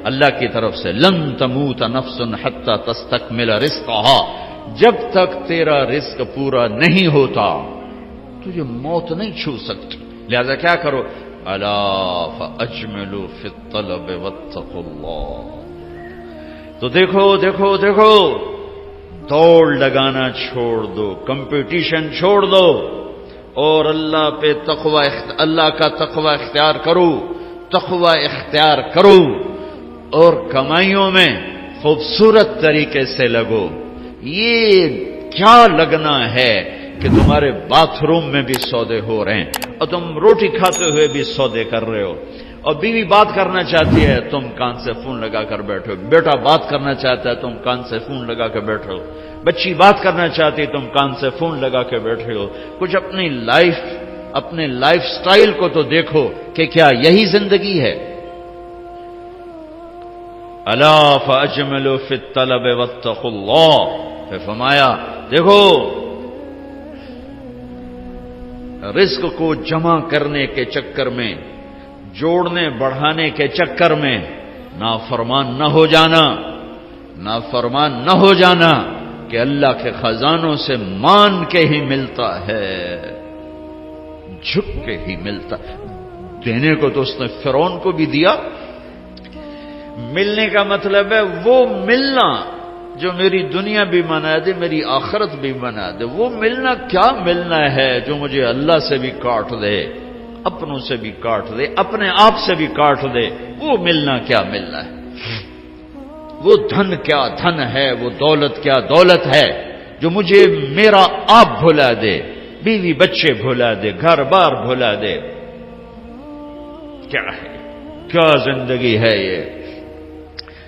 اللہ کی طرف سے لن تموت نفس حتی تستکمل رزقها، جب تک تیرا رزق پورا نہیں ہوتا تجھے موت نہیں چھو سکتی، لہذا کیا کرو، الا فاجملوا فی الطلب واتقوا اللہ۔ تو دیکھو دیکھو دیکھو، دوڑ لگانا چھوڑ دو، کمپٹیشن چھوڑ دو، اور اللہ پہ تقوی، اللہ کا تقوی اختیار کرو، تقوی اختیار کرو، اور کمائیوں میں خوبصورت طریقے سے لگو۔ یہ کیا لگنا ہے کہ تمہارے باتھ روم میں بھی سودے ہو رہے ہیں اور تم روٹی کھاتے ہوئے بھی سودے کر رہے ہو، اور بیوی بات کرنا چاہتی ہے تم کان سے فون لگا کر بیٹھو، بیٹا بات کرنا چاہتا ہے تم کان سے فون لگا کر بیٹھو، بچی بات کرنا چاہتی ہے تم کان سے فون لگا کے بیٹھے ہو۔ کچھ اپنے لائف سٹائل کو تو دیکھو کہ کیا یہی زندگی ہے؟ الا فاجملوا فی الطلب واتقوا اللہ، پھر فرمایا دیکھو رزق کو جمع کرنے کے چکر میں، جوڑنے بڑھانے کے چکر میں نافرمان نہ ہو جانا، نافرمان نہ ہو جانا کہ اللہ کے خزانوں سے مان کے ہی ملتا ہے، جھک کے ہی ملتا۔ دینے کو تو اس نے فرعون کو بھی دیا، ملنے کا مطلب ہے وہ ملنا جو میری دنیا بھی بنا دے، میری آخرت بھی بنا دے۔ وہ ملنا کیا ملنا ہے جو مجھے اللہ سے بھی کاٹ دے، اپنوں سے بھی کاٹ دے، اپنے آپ سے بھی کاٹ دے، وہ ملنا کیا ملنا ہے؟ وہ دھن کیا دھن ہے، وہ دولت کیا دولت ہے جو مجھے میرا آپ بھلا دے، بیوی بچے بھلا دے، گھر بار بھلا دے؟ کیا ہے، کیا زندگی ہے یہ؟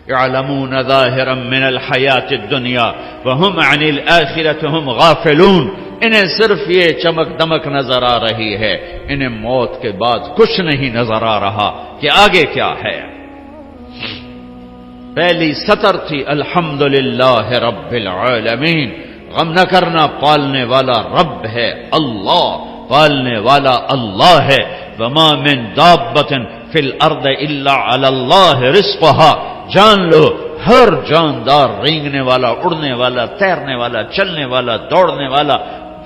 يعلمون ظاهرا من الحیات الدنیا وهم عن الآخرة هم غافلون، انہیں صرف یہ چمک دمک نظر آ رہی ہے، انہیں موت کے بعد کچھ نہیں نظر آ رہا کہ آگے کیا ہے۔ پہلی سطر تھی الحمدللہ رب العالمین، غم نہ کرنا، پالنے والا رب ہے اللہ، پالنے والا اللہ ہے۔ وما من دابۃ فی الارض الا علی اللہ رزقها، جان لو ہر جاندار، رینگنے والا، اڑنے والا، تیرنے والا، چلنے والا، دوڑنے والا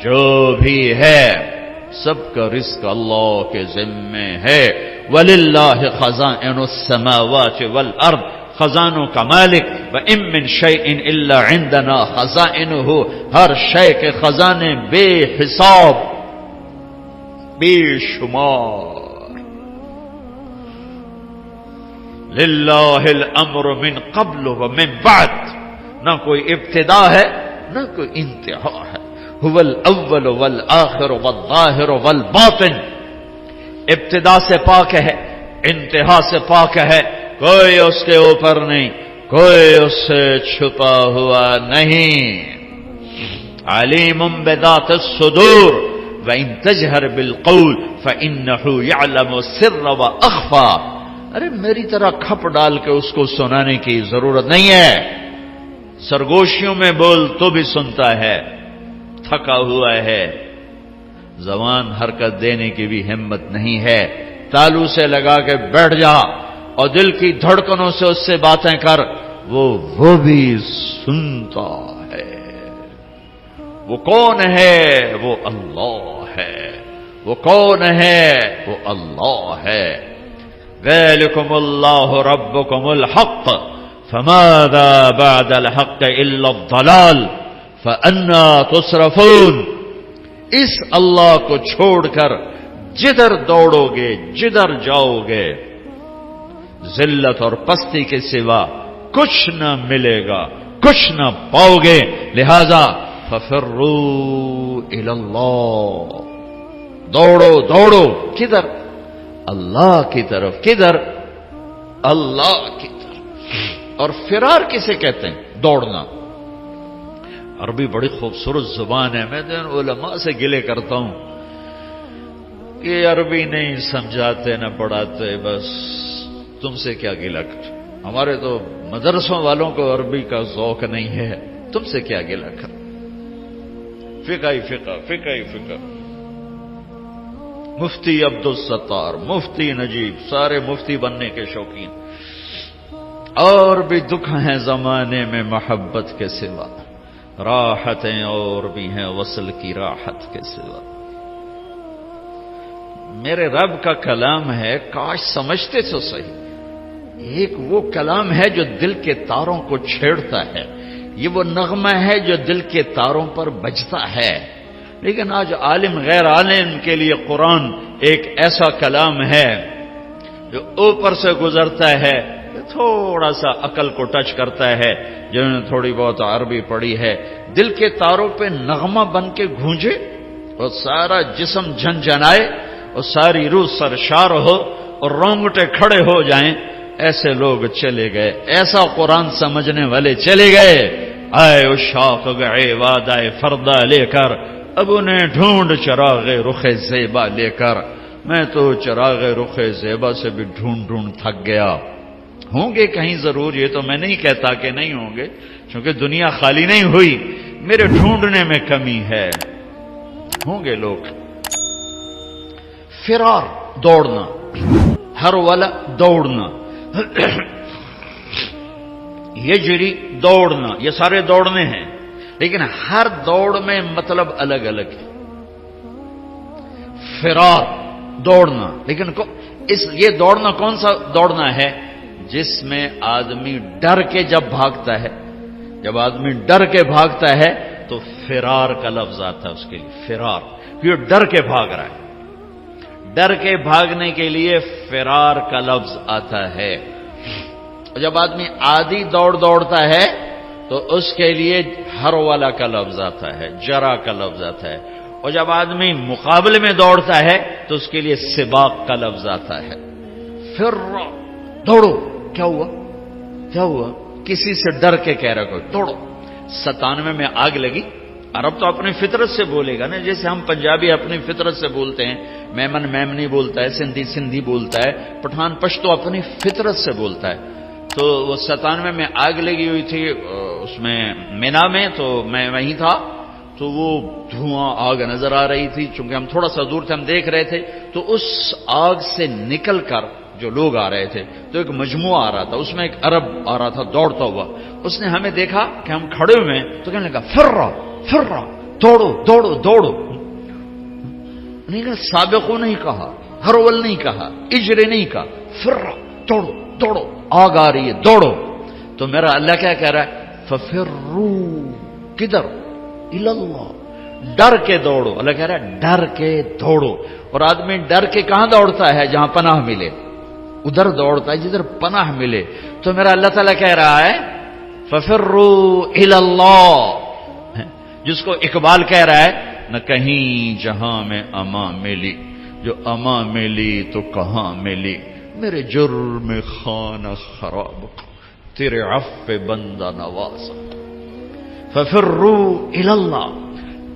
جو بھی ہے، سب کا رزق اللہ کے ذمے ہے۔ وَلِلَّهِ خَزَائِنُ السَّمَاوَاتِ وَالْأَرْضِ، خزانوں کا مالک، وَإِن مِّن شَيْءٍ إِلَّا عِندَنَا خَزَائِنُهُ، ہر شے کے خزانے بے حساب، بے شمار۔ للہ الامر من قبل ومن بعد، نہ کوئی ابتدا ہے نہ کوئی انتہا ہے۔ هو الاول والآخر والظاہر والباطن، ابتدا سے پاک ہے، انتہا سے پاک ہے، کوئی اس کے اوپر نہیں، کوئی اس سے چھپا ہوا نہیں۔ علیم بذات الصدور وإن تجہر بالقول فإنه يعلم السر وأخفى، ارے میری طرح کھپ ڈال کے اس کو سنانے کی ضرورت نہیں ہے، سرگوشیوں میں بول تو بھی سنتا ہے، تھکا ہوا ہے، زبان حرکت دینے کی بھی ہمت نہیں ہے، تالو سے لگا کے بیٹھ جا اور دل کی دھڑکنوں سے اس سے باتیں کر، وہ بھی سنتا ہے۔ وہ کون ہے؟ وہ اللہ ہے۔ وہ کون ہے؟ وہ اللہ ہے۔ ذَلِكُمُ اللَّهُ رَبُّكُمُ الْحَقُّ فَمَاذَا بَعْدَ الْحَقِّ إِلَّا الضَّلَالُ فَأَنَّى تُصْرَفُونَ، اس اللہ کو چھوڑ کر جدھر دوڑو گے، جدھر جاؤ گے، ذلت اور پستی کے سوا کچھ نہ ملے گا، کچھ نہ پاؤ گے۔ لہذا فَفِرُّوا إِلَى اللَّهِ، دوڑو دوڑو، کدھر؟ اللہ کی طرف۔ کدھر؟ اللہ کی طرف۔ اور فرار کسے کہتے ہیں؟ دوڑنا۔ عربی بڑی خوبصورت زبان ہے، میں تو علماء سے گلے کرتا ہوں کہ عربی نہیں سمجھاتے نہ پڑھاتے، بس تم سے کیا گلہ کر، ہمارے تو مدرسوں والوں کو عربی کا ذوق نہیں ہے، تم سے کیا گلہ کر، فقہ ہی فقہ، فقہ ہی فقہ۔ مفتی عبدالستار، مفتی نجیب، سارے مفتی بننے کے شوقین، اور بھی دکھ ہیں زمانے میں محبت کے سوا، راحتیں اور بھی ہیں وصل کی راحت کے سوا۔ میرے رب کا کلام ہے، کاش سمجھتے تو صحیح۔ ایک وہ کلام ہے جو دل کے تاروں کو چھیڑتا ہے، یہ وہ نغمہ ہے جو دل کے تاروں پر بجتا ہے۔ لیکن آج عالم غیر عالم کے لیے قرآن ایک ایسا کلام ہے جو اوپر سے گزرتا ہے، تھوڑا سا عقل کو ٹچ کرتا ہے، جنہوں نے تھوڑی بہت عربی پڑھی ہے، دل کے تاروں پہ نغمہ بن کے گونجے اور سارا جسم جھنجھنائے اور ساری روح سرشار ہو اور رونگٹے کھڑے ہو جائیں۔ ایسے لوگ چلے گئے، ایسا قرآن سمجھنے والے چلے گئے۔ آئے اشاق گئے وعدہ فردا لے کر، اب انہیں ڈھونڈ چراغ رخ زیبا لے کر۔ میں تو چراغ رخ زیبا سے بھی ڈھونڈ تھک گیا۔ ہوں گے کہیں ضرور، یہ تو میں نہیں کہتا کہ نہیں ہوں گے، کیونکہ دنیا خالی نہیں ہوئی، میرے ڈھونڈنے میں کمی ہے۔ ہوں گے لوگ۔ فرار، دوڑنا، ہر والا دوڑنا، یجری دوڑنا، یہ سارے دوڑنے ہیں، لیکن ہر دوڑ میں مطلب الگ الگ ہے۔ فرار دوڑنا، لیکن یہ دوڑنا کون سا دوڑنا ہے؟ جس میں آدمی ڈر کے جب بھاگتا ہے، جب آدمی ڈر کے بھاگتا ہے تو فرار کا لفظ آتا ہے اس کے لیے، فرار، یہ ڈر کے بھاگ رہا ہے، ڈر کے بھاگنے کے لیے فرار کا لفظ آتا ہے۔ جب آدمی عادی دوڑتا ہے تو اس کے لیے ہر والا کا لفظ آتا ہے، جرا کا لفظ آتا ہے، اور جب آدمی مقابلے میں دوڑتا ہے تو اس کے لیے سباق کا لفظ آتا ہے۔ پھر دوڑو، کیا ہوا؟ کیا ہوا؟ کسی سے ڈر کے کہہ رہا کوئی دوڑو۔ 97 میں آگ لگی، عرب تو اپنی فطرت سے بولے گا نا، جیسے ہم پنجابی اپنی فطرت سے بولتے ہیں، میمن میمنی بولتا ہے، سندھی سندھی بولتا ہے، پٹھان پشتو اپنی فطرت سے بولتا ہے۔ تو وہ 97 میں آگ لگی ہوئی تھی اس میں مینا میں، تو میں وہیں تھا، تو وہ دھواں آگ نظر آ رہی تھی، چونکہ ہم تھوڑا سا دور تھے، ہم دیکھ رہے تھے، تو اس آگ سے نکل کر جو لوگ آ رہے تھے تو ایک مجموعہ آ رہا تھا، اس میں ایک عرب آ رہا تھا دوڑتا ہوا، اس نے ہمیں دیکھا کہ ہم کھڑے ہوئے ہیں تو کہنے لگا فرا فرا، دوڑو دوڑو دوڑو۔ نہیں کہا سابقو نہیں کہا، ہرول نہیں کہا، اجرے نہیں کہا، فرا، دوڑو دوڑو، آگ آ رہی ہے دوڑو۔ تو میرا اللہ کیا کہہ رہا ہے؟ ففرو، کدھر؟ الاللہ، ڈر کے دوڑو۔ اللہ کہہ رہا ہے ڈر کے دوڑو، اور آدمی ڈر کے کہاں دوڑتا ہے؟ جہاں پناہ ملے، ادھر دوڑتا ہے جدھر پناہ ملے۔ تو میرا اللہ تعالیٰ کہہ رہا ہے ففروا الی اللہ، جس کو اقبال کہہ رہا ہے نہ کہیں جہاں میں امان ملی، جو امان ملی تو کہاں ملی، میرے جرم خانہ خراب، تیرے عفو بندہ نوازا۔ ففروا الی اللہ،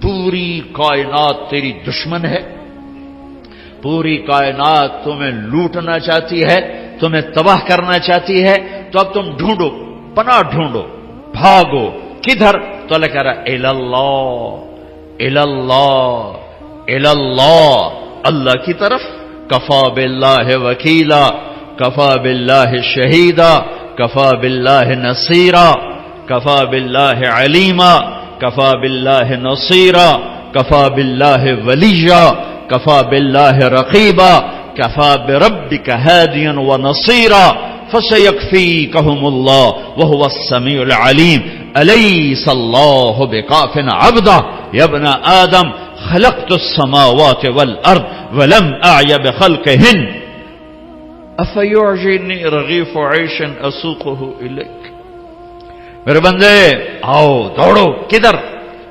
پوری کائنات تیری دشمن ہے، پوری کائنات تمہیں لوٹنا چاہتی ہے، تمہیں تباہ کرنا چاہتی ہے، تو اب تم ڈھونڈو، پناہ ڈھونڈو، بھاگو۔ کدھر؟ تو اللہ کہہ رہا الاللہ، الاللہ، الاللہ، اللہ کی طرف۔ کفا باللہ وکیلا، کفا باللہ شہیدا، کفا باللہ نصیرا، کفا باللہ علیما، کفا باللہ نصیرا، کفا باللہ ولیا، کفا باللہ رقیبا، کفا بربک ہادیا ونصیرا، فسیکفیکہم اللہ وہو السمیع العلیم، الیس اللہ بکاف عبدہ، یا ابن آدم خلقت السماوات والارض ولم اعی بخلقہن، افیعجبنی رغیف عیش اسوقہ الیک۔ میرے بندے آؤ دوڑو، کدھر؟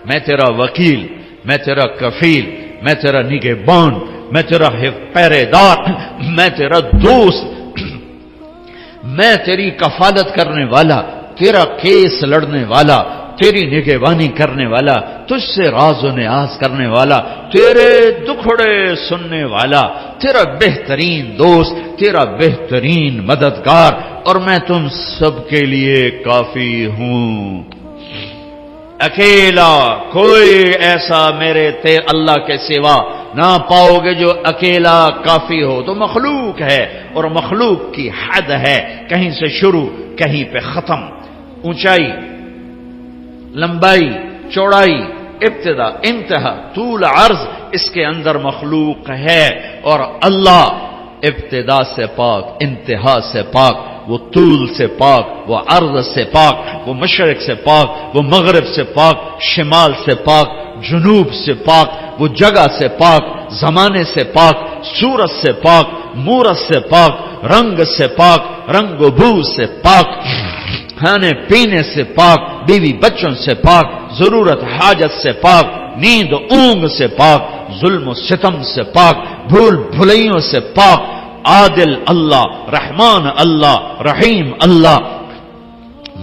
میں تیرا وکیل، میں تیرا کفیل، میں تیرا نگہبان، میں تیرا پہرے دار، میں تیرا دوست، میں تیری کفالت کرنے والا، تیرا کیس لڑنے والا، تیری نگہبانی کرنے والا، تجھ سے راز و نیاز کرنے والا، تیرے دکھڑے سننے والا، تیرا بہترین دوست، تیرا بہترین مددگار، اور میں تم سب کے لیے کافی ہوں۔ اکیلا کوئی ایسا میرے اللہ کے سوا نہ پاؤ گے جو اکیلا کافی ہو، تو مخلوق ہے، اور مخلوق کی حد ہے، کہیں سے شروع کہیں پہ ختم، اونچائی، لمبائی، چوڑائی، ابتدا، انتہا، طول، عرض، اس کے اندر مخلوق ہے، اور اللہ ابتدا سے پاک، انتہا سے پاک، وہ طول سے پاک، وہ عرض سے پاک، وہ مشرق سے پاک، وہ مغرب سے پاک، شمال سے پاک، جنوب سے پاک، وہ جگہ سے پاک، زمانے سے پاک، صورت سے پاک، مورت سے پاک، رنگ سے پاک، رنگ و بو سے پاک، کھانے پینے سے پاک، بیوی بچوں سے پاک، ضرورت حاجت سے پاک، نیند اونگ سے پاک، ظلم و ستم سے پاک، بھول بھلائیوں سے پاک، عادل اللہ، رحمان اللہ، رحیم اللہ،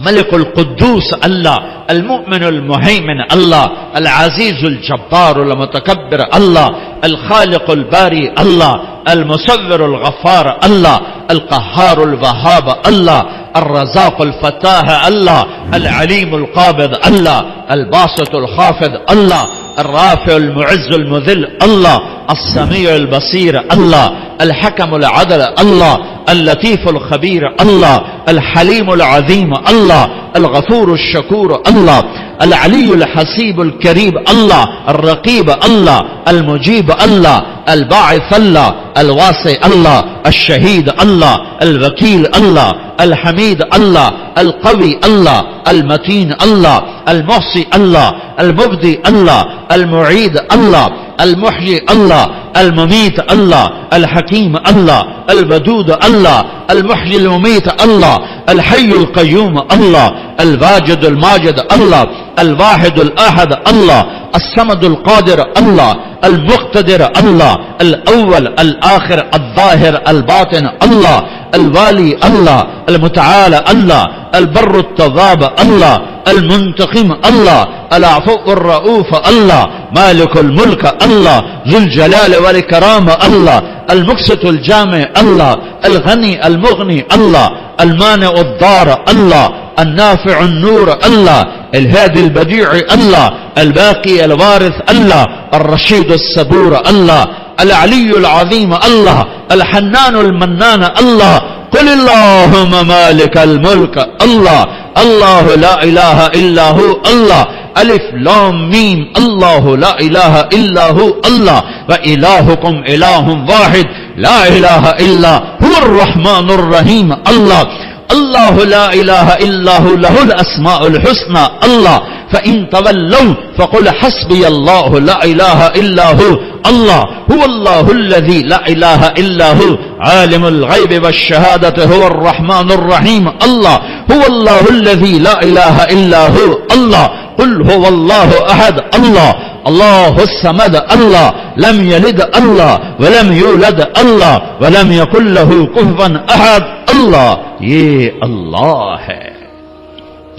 ملک القدوس اللہ، المؤمن المہیمن اللہ، العزیز الجبار المتکبر اللہ، الخالق الباری اللہ، المصور الغفار اللہ، القہار الوہاب اللہ، الرزاق الفتاح اللہ، العلیم القابض اللہ، الباسط الخافض اللہ، الرافع المعز المذل اللہ، السمیع البصیر اللہ، الحکم العدل اللہ، اللطیف الخبیر اللہ، الحلیم العظیم اللہ، الغفور الشکور اللہ، العلی الحسیب الکریم اللہ، الرقیب اللہ، المجیب اللہ، الباعث اللہ، الواسع اللہ، الشہید اللہ، الوکیل اللہ، الحمید اللہ، القوی اللہ، المتین اللہ، المحصی اللہ، المبدی اللہ، المعید اللہ، المحیی اللہ، الممیت اللہ، الحکیم اللہ، الودود اللہ، المحیی الممیت اللہ، الحی القیوم اللہ، الواجد الماجد اللہ، الواحد الاحد اللہ، الصمد القادر اللہ، المقتدر اللہ، الاول الآخر الظاہر الباطن اللہ، الوالی اللہ، المتعال اللہ، البر التواب اللہ، المنتقم اللہ، العفو الرؤوف اللہ، مالک الملک اللہ، ذو الجلال والاکرام اللہ، المقسط الجامع اللہ، الغنی المغنی اللہ، المانع الضار اللہ، النافع النور اللہ، الهادي البديع الله، الباقي الوارث الله، الرشيد الصبور الله، العلي العظيم الله، الحنان المنان الله. قل اللهم مالك الملك الله، الله لا إله إلا هو الله، ألف لام ميم، الله لا إله إلا هو الله، وإلهكم إله واحد لا إله إلا هو الرحمن الرحيم الله، الله لا إله إلا هو له الأسماء الحسنى الله، فإن تولوا فقل حسبي الله لا إله إلا هو الله، هو الله الذي لا إله إلا هو عالم الغيب والشهادة هو الرحمن الرحيم الله، هو الله الذي لا إله إلا هو الله، قل هو الله أحد الله، الله الصمد الله، لم يلد الله ولم يولد الله ولم يكن له كفوا أحد الله. یہ اللہ ہے،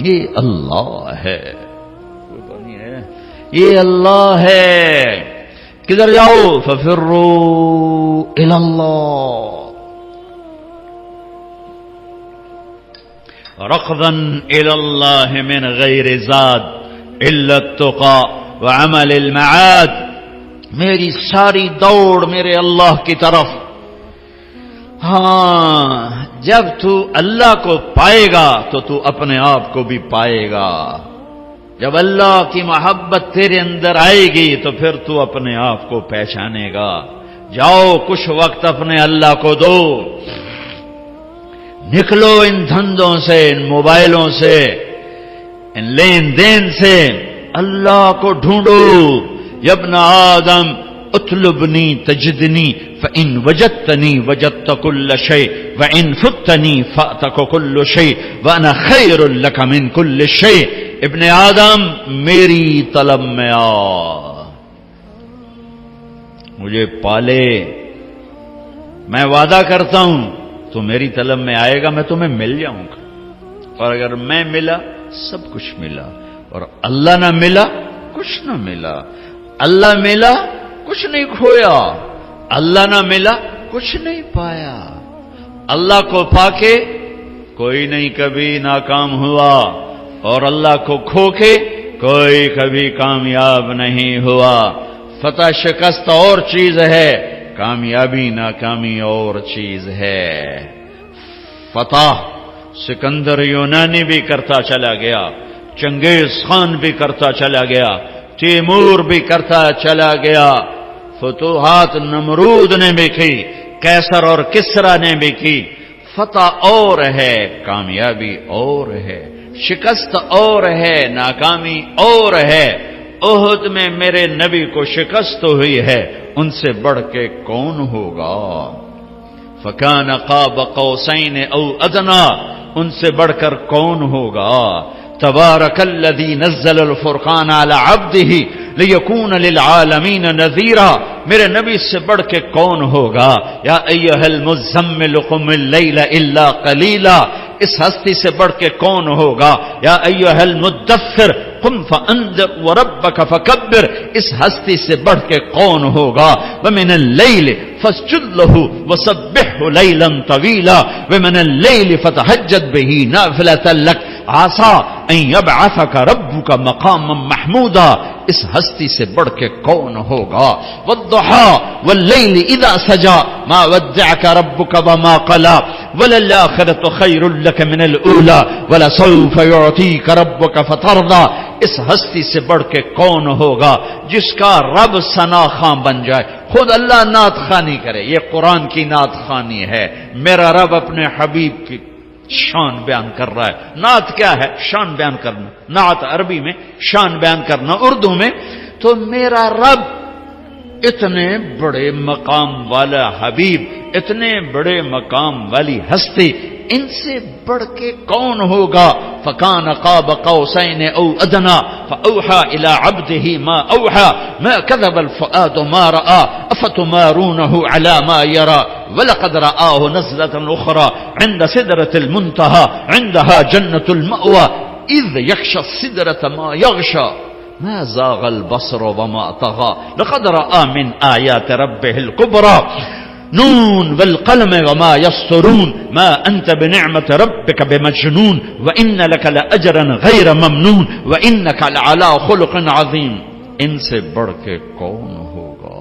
یہ اللہ ہے، یہ اللہ ہے. کدھر جاؤ؟ ففروا الی اللہ ركضا الی اللہ من غیر زاد الا التقى وعمل المعاد. میری ساری دوڑ میرے اللہ کی طرف. ہاں، جب تو اللہ کو پائے گا تو تو اپنے آپ کو بھی پائے گا. جب اللہ کی محبت تیرے اندر آئے گی تو پھر تو اپنے آپ کو پہچانے گا. جاؤ کچھ وقت اپنے اللہ کو دو، نکلو ان دھندوں سے، ان موبائلوں سے، ان لین دین سے، اللہ کو ڈھونڈو. یا ابن آدم اطلبنی تجدنی فإن وجدتنی وجدت كل شيء وإن فتنی فأتك كل شيء وأنا خير لك من كل شيء. ابن آدم میری طلب میں آ، مجھے پالے. میں وعدہ کرتا ہوں تو میری طلب میں آئے گا، میں تمہیں مل جاؤں گا. اور اگر میں ملا سب کچھ ملا، اور اللہ نہ ملا کچھ نہ ملا. اللہ ملا کچھ نہیں کھویا، اللہ نہ ملا کچھ نہیں پایا. اللہ کو پا کے کوئی نہیں کبھی ناکام ہوا، اور اللہ کو کھو کے کوئی کبھی کامیاب نہیں ہوا. فتح شکست اور چیز ہے، کامیابی ناکامی اور چیز ہے۔ فتح سکندر یونانی بھی کرتا چلا گیا، چنگیز خان بھی کرتا چلا گیا، تیمور بھی کرتا چلا گیا، فتوحات نمرود نے بھی کی، کیسر اور کسرا نے بھی کی۔ فتح اور ہے، کامیابی اور ہے، شکست اور ہے، ناکامی اور ہے۔ احد میں میرے نبی کو شکست ہوئی ہے، ان سے بڑھ کے کون ہوگا؟ فکان قاب قوسین او ادنا، ان سے بڑھ کر کون ہوگا؟ تبارک الذی نزل الفرقان علی عبدہ لیکون للعالمین نذیرا، میرے نبی سے بڑھ کے کون ہوگا؟ یا ایھا المزمل قم اللیل الا قلیلا، اس ہستی سے بڑھ کے کون ہوگا؟ یا ایھا المدثر قم فانذر وربک فکبر، اس ہستی سے بڑھ کے کون ہوگا؟ ومن اللیل فاسجد لہ وسبحہ لیلا طویلا ومن اللیل فتہجد بہ نافلۃ لک عسیٰ ان یبعثک ربک مقاما محمودا، اس ہستی سے بڑھ کے کون ہوگا؟ والضحی واللیل اذا سجی ما ودعک ربک وما قلی وللآخرۃ خیر لک من الاولی ولسوف یعطیک ربک فترضی، اس ہستی سے بڑھ کے کون ہوگا جس کا رب ثنا خواں بن جائے؟ خود اللہ نعت خوانی کرے، یہ قرآن کی نعت خوانی ہے۔ میرا رب اپنے حبیب کی شان بیان کر رہا ہے۔ نعت کیا ہے؟ شان بیان کرنا۔ نعت عربی میں، شان بیان کرنا اردو میں۔ تو میرا رب اتنے بڑے مقام والا حبیب، اتنے بڑے مقام والی ہستی، ان سے بڑھ کے کون ہوگا؟ فکان قاب قوسین او ادنا فاوحى الى عبده ما اوحى ما كذب الفؤاد ما راى افتمارونه على ما يرى ولقد رآه نزلة اخرى عند سدرة المنتهى عندها جنة المأوى اذ يغشى السدرة ما يغشى ما زاغ البصر وما طغى لقد رأى من آيات ربه الكبرى نون والقلم وما يسطرون ما أنت بنعمة ربك بمجنون وإن لك لأجرا غير ممنون وإنك لعلى خلق عظيم۔ ان سے بڑھ کے کون ہوگا؟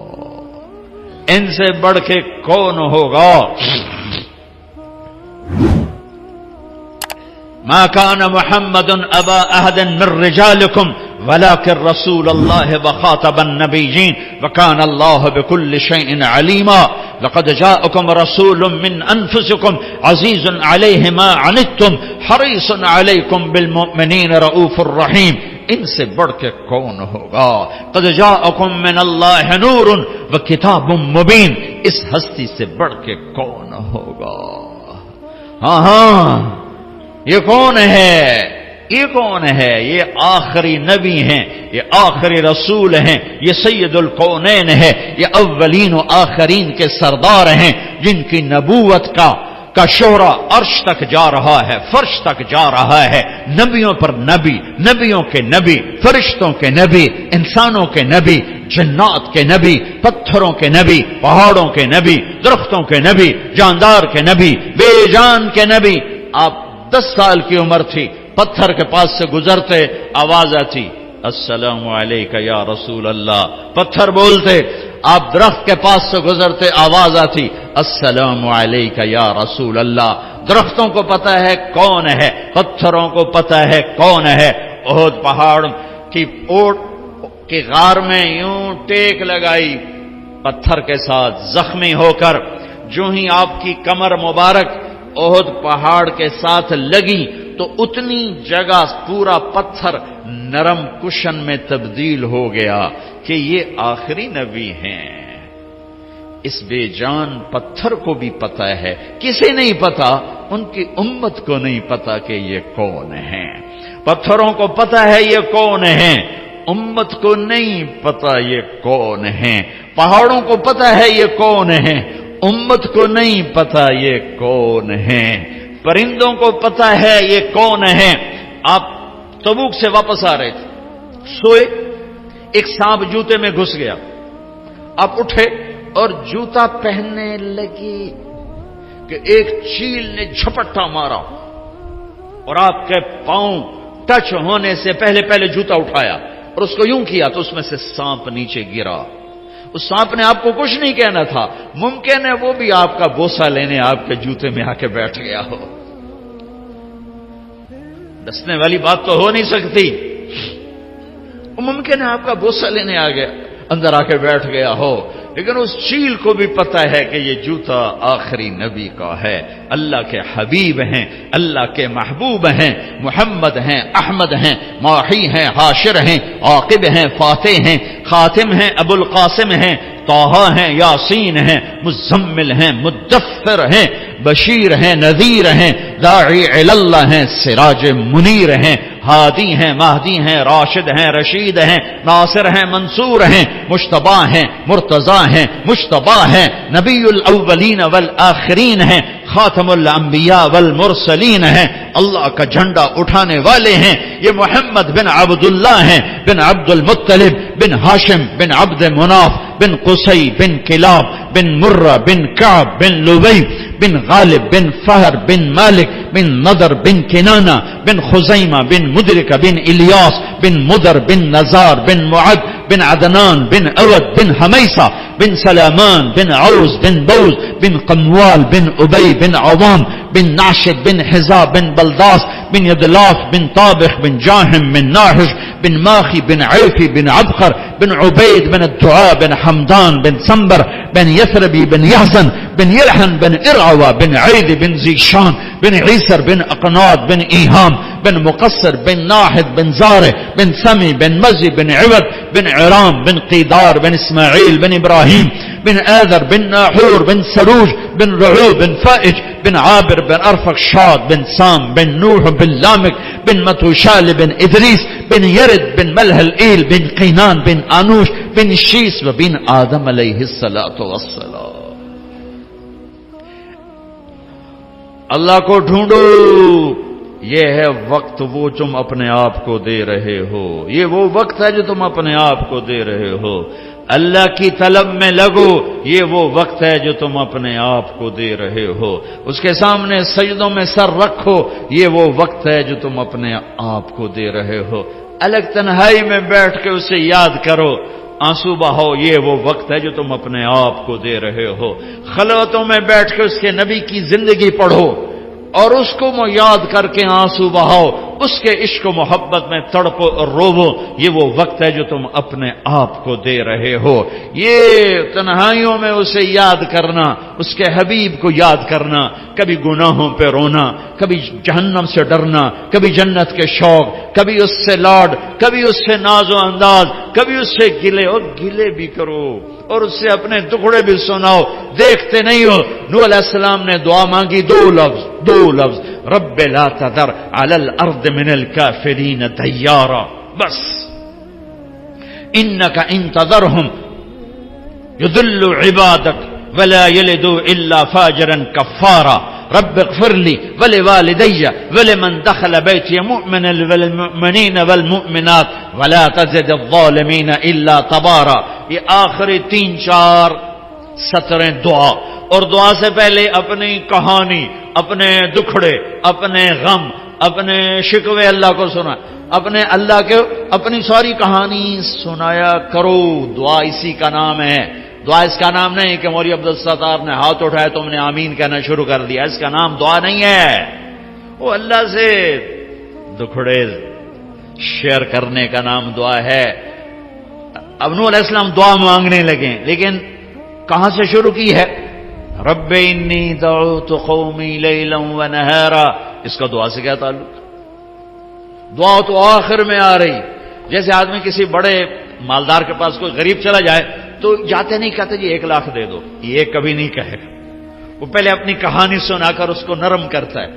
ان سے بڑھ کے کون ہوگا؟ ما كان محمد أبا أحد من رجالكم ولكن رسول الله وخاتم النبيين وكان الله بكل شيء عليما لقد جاءكم رسول من أنفسكم عزيز عليه ما عنتم حريص عليكم بالمؤمنين رؤوف رحيم۔ ان سے بڑھ کے کون ہوگا؟ قد جاءكم من الله نور وكتاب مبين، اس ہستی سے بڑھ کے کون ہوگا؟ ہاں یہ کون ہے؟ یہ کون ہے؟ یہ آخری نبی ہیں، یہ آخری رسول ہیں، یہ سید الکونین ہے، یہ اولین و آخرین کے سردار ہیں، جن کی نبوت کا شہرہ عرش تک جا رہا ہے، فرش تک جا رہا ہے۔ نبیوں پر نبی، نبیوں کے نبی، فرشتوں کے نبی، انسانوں کے نبی، جنات کے نبی، پتھروں کے نبی، پہاڑوں کے نبی، درختوں کے نبی، جاندار کے نبی، بے جان کے نبی۔ آپ 10 سال کی عمر تھی، پتھر کے پاس سے گزرتے، آواز آتی السلام علیکہ یا رسول اللہ، پتھر بولتے۔ آپ درخت کے پاس سے گزرتے، آواز آتی السلام علیکہ یا رسول اللہ۔ درختوں کو پتہ ہے کون ہے، پتھروں کو پتہ ہے کون ہے۔ احد پہاڑ کی اوٹ کی غار میں یوں ٹیک لگائی پتھر کے ساتھ، زخمی ہو کر جو ہی آپ کی کمر مبارک احد پہاڑ کے ساتھ لگی تو اتنی جگہ پورا پتھر نرم کشن میں تبدیل ہو گیا کہ یہ آخری نبی ہیں۔ اس بے جان پتھر کو بھی پتہ ہے، کسے نہیں پتا؟ ان کی امت کو نہیں پتا کہ یہ کون ہیں۔ پتھروں کو پتا ہے یہ کون ہیں، امت کو نہیں پتا یہ کون ہیں۔ پہاڑوں کو پتا ہے یہ کون ہیں، امت کو نہیں پتا یہ کون ہیں۔ پرندوں کو پتا ہے یہ کون ہیں۔ آپ تبوک سے واپس آ رہے تھے، سوئے، ایک سانپ جوتے میں گھس گیا، آپ اٹھے اور جوتا پہننے لگے کہ ایک چیل نے جھپٹا مارا اور آپ کے پاؤں ٹچ ہونے سے پہلے جوتا اٹھایا اور اس کو یوں کیا تو اس میں سے سانپ نیچے گرا۔ اس سانپ نے آپ کو کچھ نہیں کہنا تھا، ممکن ہے وہ بھی آپ کا بوسہ لینے آپ کے جوتے میں آ کے بیٹھ گیا ہو۔ ڈسنے والی بات تو ہو نہیں سکتی، ممکن ہے آپ کا بوسہ لینے آ گیا، اندر آ کے بیٹھ گیا ہو، لیکن اس چیل کو بھی پتہ ہے کہ یہ جوتا آخری نبی کا ہے، اللہ کے حبیب ہیں، اللہ کے محبوب ہیں، محمد ہیں، احمد ہیں، ماحی ہیں، حاشر ہیں، عاقب ہیں، فاتح ہیں، خاتم ہیں، ابو القاسم ہیں، طٰہٰ ہیں، یاسین ہیں، مزمل ہیں، مدثر ہیں، بشیر ہیں، نذیر ہیں، داعی الی اللہ ہیں، سراج منیر ہیں، ہادی ہیں، مہدی ہیں، راشد ہیں، رشید ہیں، ناصر ہیں، منصور ہیں، مجتبی ہیں، مرتضی ہیں، مجتبی ہیں، نبی الاولین والآخرین ہیں، خاتم الانبیاء والمرسلین ہیں، اللہ کا جھنڈا اٹھانے والے ہیں، یہ محمد بن عبداللہ ہیں، بن عبد المطلب، بن ہاشم، بن عبد مناف، بن قصی، بن کلاب، بن مرہ، بن کعب، بن لبی، بن غالب، بن فہر، بن مالک، بن نضر، بن کنانہ، بن خزیمہ، بن مدرکہ، بن الیاس، بن مدر، بن نزار، بن معد، بن عدنان، بن اود، بن حمیصہ، بن سلامان، بن عوز، بن بوز، بن قموال، بن ابی، بن عوام، بن ناشد، بن حزاب، بن بلداس، بن یدلاف، بن طابخ، بن جاہم، بن ناحش، بن ماخی، بن عیفی، بن عبقر، بن عبید، بن الدعاء، بن حمدان، بن سنبر، بن یثربی، بن یحزن، بن یلحن، بن ارعوہ، بن عید، بن زیشان، بن عیسر، بن اقناد، بن ایہام، بن مقصر، بن ناحد، بن زارع، بن سمی، بن مزی، بن عوض، بن عرام، بن قیدار، بن اسماعیل، بن ابراہیم، بن آذر، بن ناحور، بن سروج، بن رعو، بن فائج، بن عابر، بن ارفخشاد، بن سام، بن نوح، بن لامک، بن متوشال، بن ادریس، بن یرد، بن ملح الایل، بن قینان، بن آنوش، بن شیس، و بن آدم علیہ الصلاۃ والسلام۔ اللہ کو ڈھونڈو، یہ ہے وقت وہ تم اپنے آپ کو دے رہے ہو، یہ وہ وقت ہے جو تم اپنے آپ کو دے رہے ہو۔ اللہ کی طلب میں لگو، یہ وہ وقت ہے جو تم اپنے آپ کو دے رہے ہو۔ اس کے سامنے سجدوں میں سر رکھو، یہ وہ وقت ہے جو تم اپنے آپ کو دے رہے ہو۔ الگ تنہائی میں بیٹھ کے اسے یاد کرو، آنسو بہاؤ، یہ وہ وقت ہے جو تم اپنے آپ کو دے رہے ہو۔ خلوتوں میں بیٹھ کے اس کے نبی کی زندگی پڑھو اور اس کو یاد کر کے آنسو بہاؤ، اس کے عشق و محبت میں تڑپو اور روو، یہ وہ وقت ہے جو تم اپنے آپ کو دے رہے ہو۔ یہ تنہائیوں میں اسے یاد کرنا، اس کے حبیب کو یاد کرنا، کبھی گناہوں پہ رونا، کبھی جہنم سے ڈرنا، کبھی جنت کے شوق، کبھی اس سے لاڈ، کبھی اس سے ناز و انداز، کبھی اس سے گلے، اور گلے بھی کرو اور اس سے اپنے دکھڑے بھی سناؤ۔ دیکھتے نہیں ہو نوح علیہ السلام نے دعا مانگی، دو لفظ، رب لا تذر علی الارض من الکافرین دیارا، بس انک ان تذرہم یضل عبادک ولا یلدوا الا فاجرا کفارا، رب اغفر لی ولوالدی ولمن دخل بیتی مؤمنا والمؤمنین والمؤمنات ولا تزد الظالمین الا تبارا۔ یہ آخری 3-4 سطریں دعا، اور دعا سے پہلے اپنی کہانی، اپنے دکھڑے، اپنے غم، اپنے شکوے اللہ کو سنا، اپنی ساری کہانی سنایا کرو۔ دعا اسی کا نام ہے، دعا اس کا نام نہیں کہ مولوی عبدالستار نے ہاتھ اٹھایا تم نے آمین کہنا شروع کر دیا، اس کا نام دعا نہیں ہے۔ وہ اللہ سے دکھڑے شیئر کرنے کا نام دعا ہے۔ اب نوح علیہ السلام دعا مانگنے لگے، لیکن کہاں سے شروع کی ہے؟ رب انی دعوت قومی لیلا ونہارا، اس کا دعا سے کیا تعلق؟ دعا تو آخر میں آ رہی، جیسے آدمی کسی بڑے مالدار کے پاس کوئی غریب چلا جائے تو جاتے نہیں کہتے جی 1 لاکھ دے دو، یہ کبھی نہیں کہے، وہ پہلے اپنی کہانی سنا کر اس کو نرم کرتا ہے،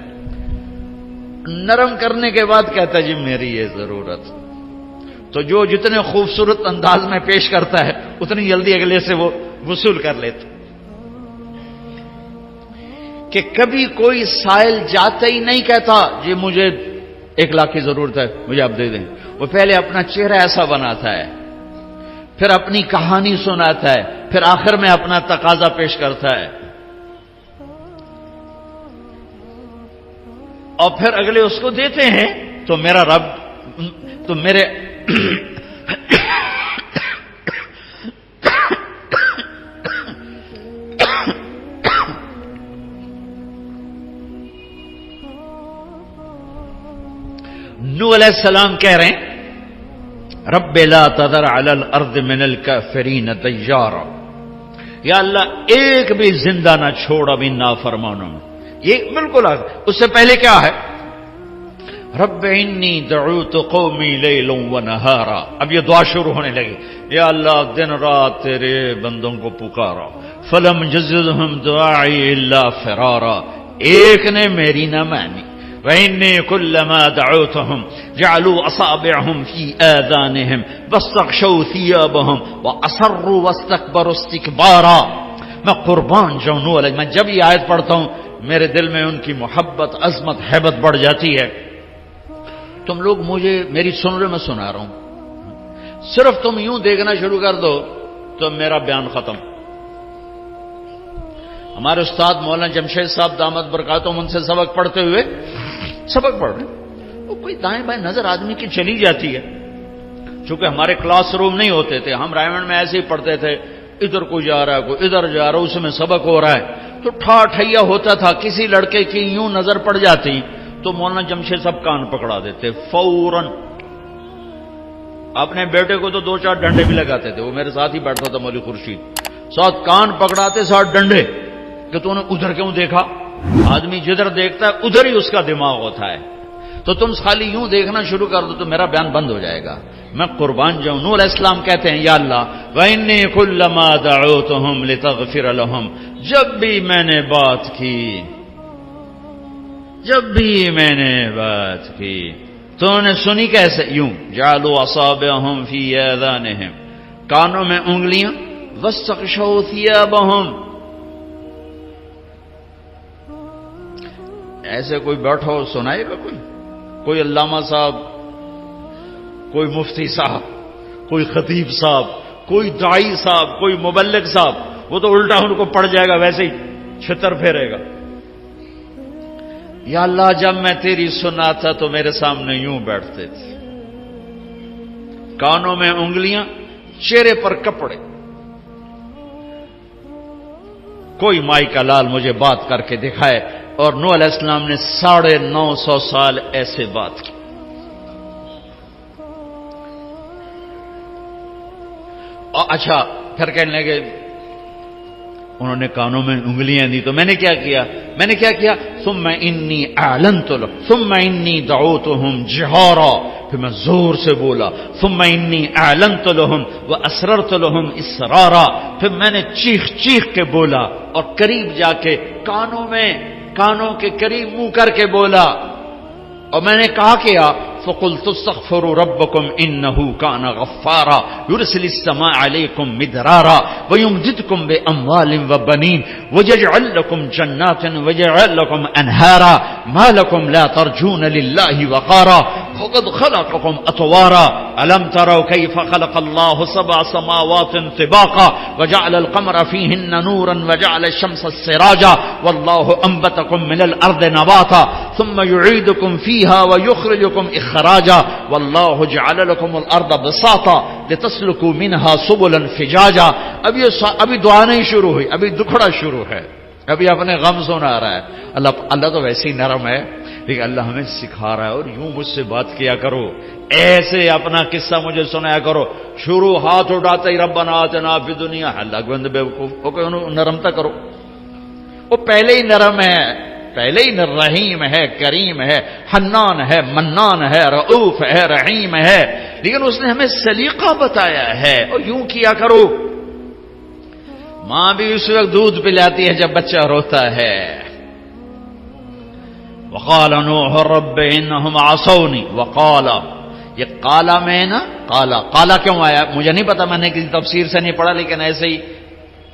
نرم کرنے کے بعد کہتا ہے جی میری یہ ضرورت، تو جو جتنے خوبصورت انداز میں پیش کرتا ہے اتنی جلدی اگلے سے وہ وصول کر لیتا۔ کہ کبھی کوئی سائل جاتے ہی نہیں کہتا جی مجھے 1 لاکھ کی ضرورت ہے مجھے آپ دے دیں، وہ پہلے اپنا چہرہ ایسا بناتا ہے، پھر اپنی کہانی سناتا ہے، پھر آخر میں اپنا تقاضا پیش کرتا ہے، اور پھر اگلے اس کو دیتے ہیں، تو میرا رب، تو میرے نوح علیہ السلام کہہ رہے ہیں رب لا تذر علی الارض من الکافرین دیارا، یا اللہ ایک بھی زندہ نہ چھوڑ ابھی نافرمانوں میں. یہ بالکل اس سے پہلے کیا ہے؟ رب انی دعوت قومی لیلا ونہارا. اب یہ دعا شروع ہونے لگی، یا اللہ دن رات تیرے بندوں کو پکارا. فلم یزدہم دعائی الا فرارا، ایک نے میری نہ مانی. وإني كلما دعوتهم جعلوا أصابعهم في آذانهم واستغشوا ثيابهم وأصروا واستكبروا استكبارا. میں قربان جاؤں نوح علیہ، میں جب یہ آیت پڑھتا ہوں میرے دل میں ان کی محبت، عظمت، ہیبت بڑھ جاتی ہے. تم لوگ مجھے میری سنرے میں سنا رہا ہوں، صرف تم یوں دیکھنا شروع کر دو تو میرا بیان ختم. ہمارے استاد مولانا جمشید صاحب دامت برکاتہم ان سے سبق پڑھتے ہوئے سبق پڑھ رہے وہ کوئی دائیں بائیں نظر آدمی کی چلی جاتی ہے. چونکہ ہمارے کلاس روم نہیں ہوتے تھے، ہم رائمنڈ میں ایسے ہی پڑھتے تھے، ادھر کوئی جا رہا ہے کوئی ادھر جا رہا ہے، اس میں سبق ہو رہا ہے تو ٹھیا ہوتا تھا. کسی لڑکے کی یوں نظر پڑ جاتی تو مولانا جمشید صاحب کان پکڑا دیتے فوراً. اپنے بیٹے کو تو 2-4 ڈنڈے بھی لگاتے تھے، وہ میرے ساتھ ہی بیٹھتا تھا مولوی خورشید، ساتھ کان پکڑاتے ساتھ ڈنڈے کہ تو نے ادھر کیوں دیکھا. آدمی جدھر دیکھتا ہے ادھر ہی اس کا دماغ ہوتا ہے. تو تم خالی یوں دیکھنا شروع کر دو تو میرا بیان بند ہو جائے گا. میں قربان جاؤں. نوح علیہ السلام کہتے ہیں یا اللہ وَإِنِّي كُلَّمَا دَعَوْتُهُمْ لِتَغْفِرَ لَهُمْ، جب بھی میں نے بات کی تو نے سنی کیسے؟ یوں جعلوا اصابعهم في آذانهم، کانوں میں انگلیاں، واستغشوا ثيابهم. ایسے کوئی بیٹھا ہو سنائے گا؟ کوئی علامہ صاحب، کوئی مفتی صاحب، کوئی خطیب صاحب، کوئی داعی صاحب، کوئی مبلغ صاحب، وہ تو الٹا ان کو پڑ جائے گا، ویسے ہی چھتر پھیرے گا. یا اللہ جب میں تیری سناتا تو میرے سامنے یوں بیٹھتے تھے، کانوں میں انگلیاں، چہرے پر کپڑے. کوئی مائی کا لال مجھے بات کر کے دکھائے. اور نوح علیہ السلام نے 950 سال ایسے بات کی. اور اچھا پھر کہنے لگے انہوں نے کانوں میں انگلیاں دی تو میں نے کیا کیا ثم انی اعلنت لهم ثم انی دعوتهم جہارا، پھر میں زور سے بولا. ثم انی اعلنت لهم واسررت لهم اسرارا، پھر میں نے چیخ کے بولا اور قریب جا کے کانوں کے قریب منہ کر کے بولا. اور میں نے کہا کیا فقلت استغفروا ربکم انه کان غفارا یرسل السماء علیکم مدرارا ویمددکم باموال وبنین ویجعل لکم جنات ویجعل لکم انہارا ما لکم لا ترجون للہ وقارا وقد خلقکم اطوارا الم تروا کیف خلق اللہ 7 سماوات طباقا وجعل القمر فیہن نورا وجعل الشمس سراجا واللہ انبتکم من الارض نباتا ثم یعیدکم فیہا ویخرجکم اخراجا واللہ جعل لکم الارض بساطا لتسلکوا منہا سبلا فجاجا. ابھی دعا نہیں شروع ہوئی، ابھی دکھڑا شروع ہے، ابھی اپنے غم سنا رہا ہے. اللہ تو ویسے ہی نرم ہے، لیکن اللہ ہمیں سکھا رہا ہے. اور یوں مجھ سے بات کیا کرو، ایسے اپنا قصہ مجھے سنایا کرو. شروع ہاتھ اٹھاتے ہی ربنا آتنا فی الدنیا، اللہ کے بندے بیوقوف، نرمتا کرو. وہ پہلے ہی نرم ہے، پہلے ہی رحیم ہے، کریم ہے، حنان ہے، منان ہے، رؤوف ہے، رحیم ہے، لیکن اس نے ہمیں سلیقہ بتایا ہے. اور یوں کیا کرو. ماں بھی اس وقت دودھ پلاتی ہے جب بچہ روتا ہے. وقال نوح رب انہم عصونی وقال، یہ قالا میں نا قالا کیوں آیا مجھے نہیں پتا، میں نے کسی تفسیر سے نہیں پڑھا، لیکن ایسے ہی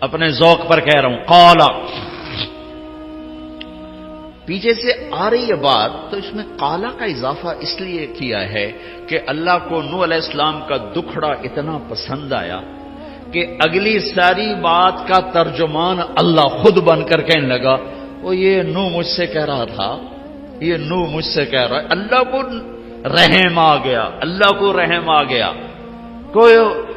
اپنے ذوق پر کہہ رہا ہوں. قالا پیچھے سے آ رہی ہے بات، تو اس میں قالا کا اضافہ اس لیے کیا ہے کہ اللہ کو نوح علیہ السلام کا دکھڑا اتنا پسند آیا کہ اگلی ساری بات کا ترجمان اللہ خود بن کر کہنے لگا وہ یہ نوح مجھ سے کہہ رہا تھا، یہ نوح مجھ سے کہہ رہا ہے. اللہ کو رحم آ گیا.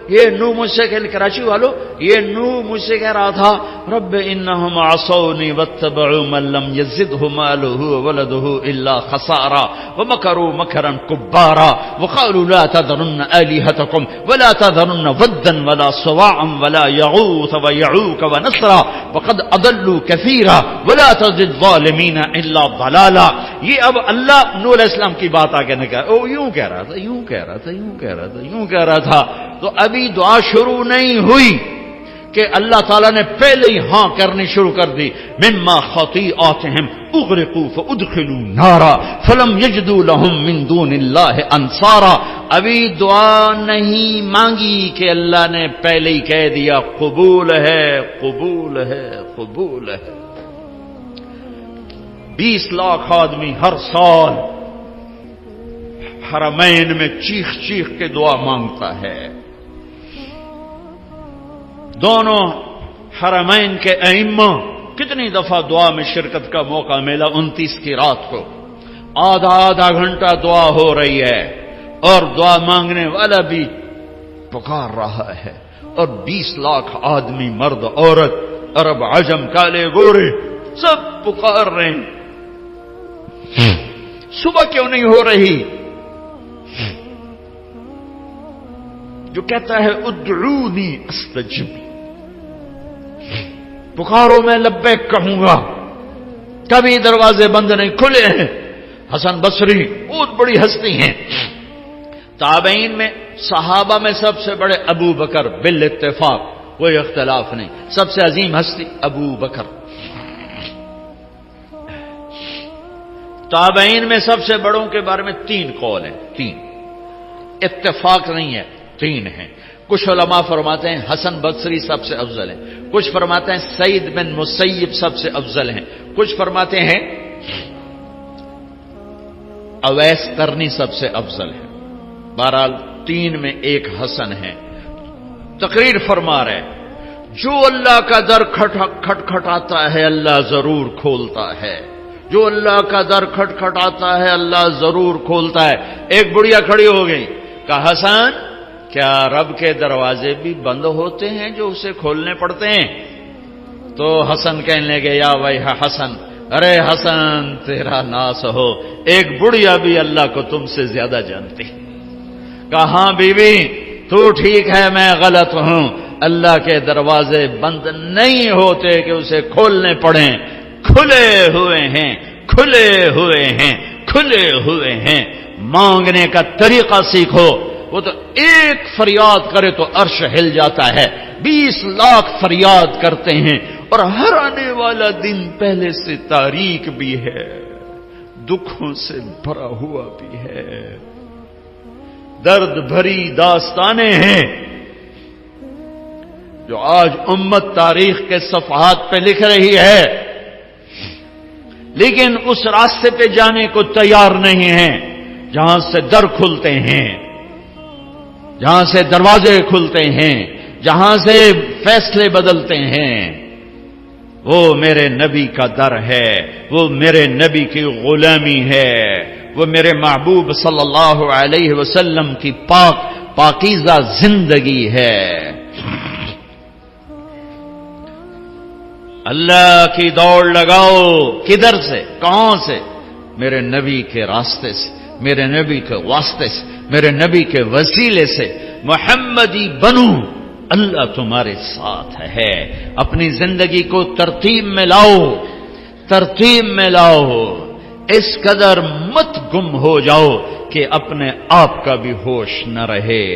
یہ نو مجھ سے کراچی والو، یہ نو مجھ سے کہہ رہا تھا رب انہم عصونی واتبعوا من لم یزدہ مالہ وولدہ الا خسارا ومکروا مکرا کبارا وقالوا لا تذرن آلہتکم ولا تذرن ودا ولا سواعا ولا یغوث ویعوک ونسرا وقد اضلوا کثیرا ولا تزد الظالمین الا ضلالا. یہ اب اللہ نوح علیہ السلام کی بات آگے نہ کہا، وہ یوں کہہ رہا تھا، یوں کہہ رہا تھا، یوں کہہ رہا تھا، یوں کہہ رہا تھا. تو ابھی دعا شروع نہیں ہوئی کہ اللہ تعالیٰ نے پہلے ہی ہاں کرنی شروع کر دی. مما خطیئاتہم اغرقوا فادخلوا نارا فلم یجدوا لهم من دون اللہ انصارا. ابھی دعا نہیں مانگی کہ اللہ نے پہلے ہی کہہ دیا قبول ہے، قبول ہے، قبول ہے. 20 لاکھ آدمی ہر سال حرمین میں چیخ چیخ کے دعا مانگتا ہے. دونوں حرمین کے ائمہ کتنی دفعہ دعا میں شرکت کا موقع ملا. 29 کی رات کو آدھا گھنٹہ دعا ہو رہی ہے اور دعا مانگنے والا بھی پکار رہا ہے، اور 20 لاکھ آدمی، مرد عورت، عرب عجم، کالے گورے، سب پکار رہے ہیں. صبح کیوں نہیں ہو رہی؟ جو کہتا ہے ادعونی استجب، پکارو میں لبیک کہوں گا. کبھی دروازے بند نہیں کھلے ہیں. حسن بصری بہت بڑی ہستی ہیں. تابعین میں صحابہ میں سب سے بڑے ابو بکر، بالاتفاق کوئی اختلاف نہیں، سب سے عظیم ہستی ابو بکر. تابعین میں سب سے بڑوں کے بارے میں 3 قول ہیں، 3 اتفاق نہیں ہے، 3 ہیں. کچھ علماء فرماتے ہیں حسن بصری سب سے افضل ہے، کچھ فرماتے ہیں سعید بن مسیب سب سے افضل ہیں، کچھ فرماتے ہیں اویس قرنی سب سے افضل ہے. بہرحال 3 میں ایک حسن ہے. تقریر فرما رہے جو اللہ کا در کھٹکھٹاتا ہے اللہ ضرور کھولتا ہے، جو اللہ کا در کھٹکھٹاتا ہے اللہ ضرور کھولتا ہے. ایک بڑھیا کھڑی ہو گئی، کہا حسن کیا رب کے دروازے بھی بند ہوتے ہیں جو اسے کھولنے پڑتے ہیں؟ تو حسن کہنے لگے یا بھائی حسن، ارے حسن تیرا ناس ہو، ایک بڑھیا بھی اللہ کو تم سے زیادہ جانتی. کہا ہاں بیوی تو ٹھیک ہے، میں غلط ہوں. اللہ کے دروازے بند نہیں ہوتے کہ اسے کھولنے پڑیں، کھلے ہوئے ہیں، کھلے ہوئے ہیں، کھلے ہوئے ہیں. مانگنے کا طریقہ سیکھو. وہ تو ایک فریاد کرے تو عرش ہل جاتا ہے، 20 لاکھ فریاد کرتے ہیں، اور ہر آنے والا دن پہلے سے تاریک بھی ہے، دکھوں سے بھرا ہوا بھی ہے، درد بھری داستانیں ہیں جو آج امت تاریخ کے صفحات پہ لکھ رہی ہے، لیکن اس راستے پہ جانے کو تیار نہیں ہیں جہاں سے در کھلتے ہیں، جہاں سے دروازے کھلتے ہیں، جہاں سے فیصلے بدلتے ہیں. وہ میرے نبی کا در ہے، وہ میرے نبی کی غلامی ہے، وہ میرے محبوب صلی اللہ علیہ وسلم کی پاکیزہ زندگی ہے. اللہ کی دوڑ لگاؤ. کدھر سے؟ کہاں سے؟ میرے نبی کے راستے سے، میرے نبی کے واسطے سے، میرے نبی کے وسیلے سے. محمدی بنو، اللہ تمہارے ساتھ ہے. اپنی زندگی کو ترتیب میں لاؤ، ترتیب میں لاؤ. اس قدر مت گم ہو جاؤ کہ اپنے آپ کا بھی ہوش نہ رہے.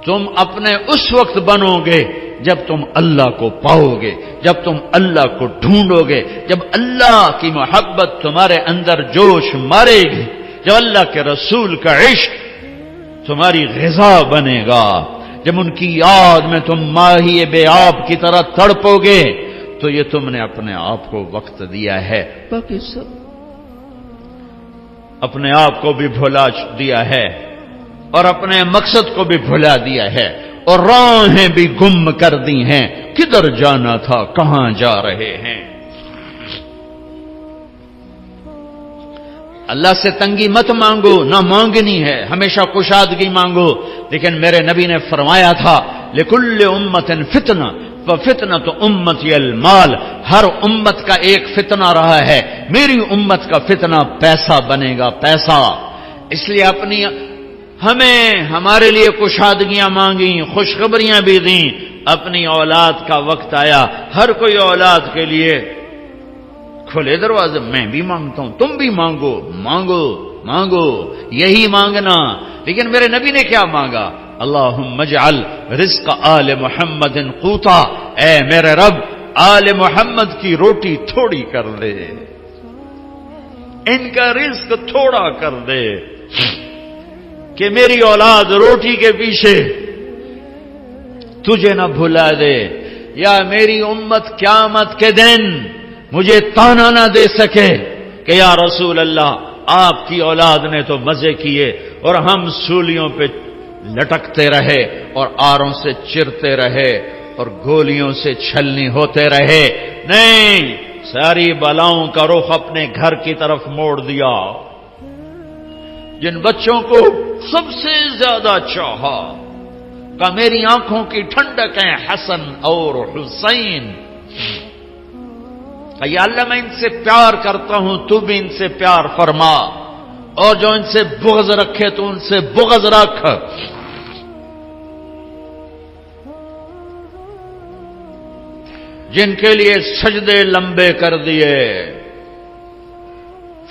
تم اپنے اس وقت بنو گے جب تم اللہ کو پاؤ گے، جب تم اللہ کو ڈھونڈو گے، جب اللہ کی محبت تمہارے اندر جوش مارے گی، جب اللہ کے رسول کا عشق تمہاری غذا بنے گا، جب ان کی یاد میں تم ماہی بے آب کی طرح تڑپو گے، تو یہ تم نے اپنے آپ کو وقت دیا ہے. باقی سب اپنے آپ کو بھی بھلا دیا ہے اور اپنے مقصد کو بھی بھلا دیا ہے، اور راہیں بھی گم کر دی ہیں. کدھر جانا تھا، کہاں جا رہے ہیں؟ اللہ سے تنگی مت مانگو، نہ مانگنی ہے، ہمیشہ کشادگی مانگو. لیکن میرے نبی نے فرمایا تھا لکل امت فتنہ وفتنۃ امتی المال، ہر امت کا ایک فتنہ رہا ہے، میری امت کا فتنہ پیسہ بنے گا، پیسہ. اس لیے ہمیں ہمارے لیے کشادگیاں مانگی، خوشخبریاں بھی دیں. اپنی اولاد کا وقت آیا، ہر کوئی اولاد کے لیے کھلے دروازے. میں بھی مانگتا ہوں، تم بھی مانگو مانگو مانگو، یہی مانگنا. لیکن میرے نبی نے کیا مانگا؟ اللہم اجعل رزق آل محمد قوتا، اے میرے رب آل محمد کی روٹی تھوڑی کر دے، ان کا رزق تھوڑا کر دے کہ میری اولاد روٹی کے پیچھے تجھے نہ بھلا دے، یا میری امت قیامت کے دن مجھے تانا نہ دے سکے کہ یا رسول اللہ آپ کی اولاد نے تو مزے کیے اور ہم سولیوں پہ لٹکتے رہے اور آروں سے چرتے رہے اور گولیوں سے چھلنی ہوتے رہے. نہیں، ساری بلاؤں کا رخ اپنے گھر کی طرف موڑ دیا. جن بچوں کو سب سے زیادہ چاہا کہ میری آنکھوں کی ٹھنڈک ہیں حسن اور حسین، کہ یا اللہ میں ان سے پیار کرتا ہوں، تو بھی ان سے پیار فرما، اور جو ان سے بغض رکھے تو ان سے بغض رکھ. جن کے لیے سجدے لمبے کر دیے،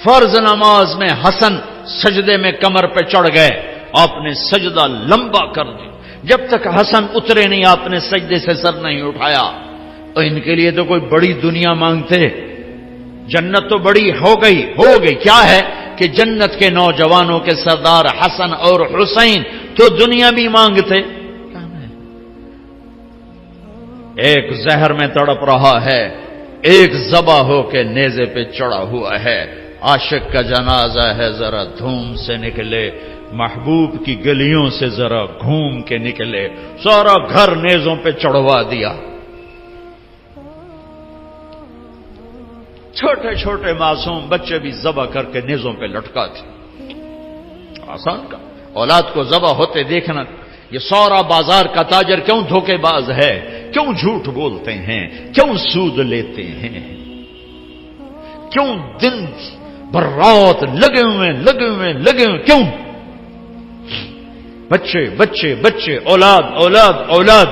فرض نماز میں حسن سجدے میں کمر پہ چڑھ گئے، آپ نے سجدہ لمبا کر دیا، جب تک حسن اترے نہیں آپ نے سجدے سے سر نہیں اٹھایا. تو ان کے لیے تو کوئی بڑی دنیا مانگتے، جنت تو بڑی ہو گئی. کیا ہے کہ جنت کے نوجوانوں کے سردار حسن اور حسین تو دنیا بھی مانگتے. ایک زہر میں تڑپ رہا ہے، ایک ذبح ہو کے نیزے پہ چڑھا ہوا ہے. عاشق کا جنازہ ہے، ذرا دھوم سے نکلے، محبوب کی گلیوں سے ذرا گھوم کے نکلے، سارا گھر نیزوں پہ چڑھوا دیا. چھوٹے چھوٹے معصوم بچے بھی ذبح کر کے نیزوں پہ لٹکاتے. آسان کا اولاد کو ذبح ہوتے دیکھنا. یہ سارا بازار کا تاجر کیوں دھوکے باز ہے، کیوں جھوٹ بولتے ہیں، کیوں سود لیتے ہیں، کیوں دن بھر رات لگے ہوئے کیوں؟ بچے بچے بچے، اولاد اولاد اولاد.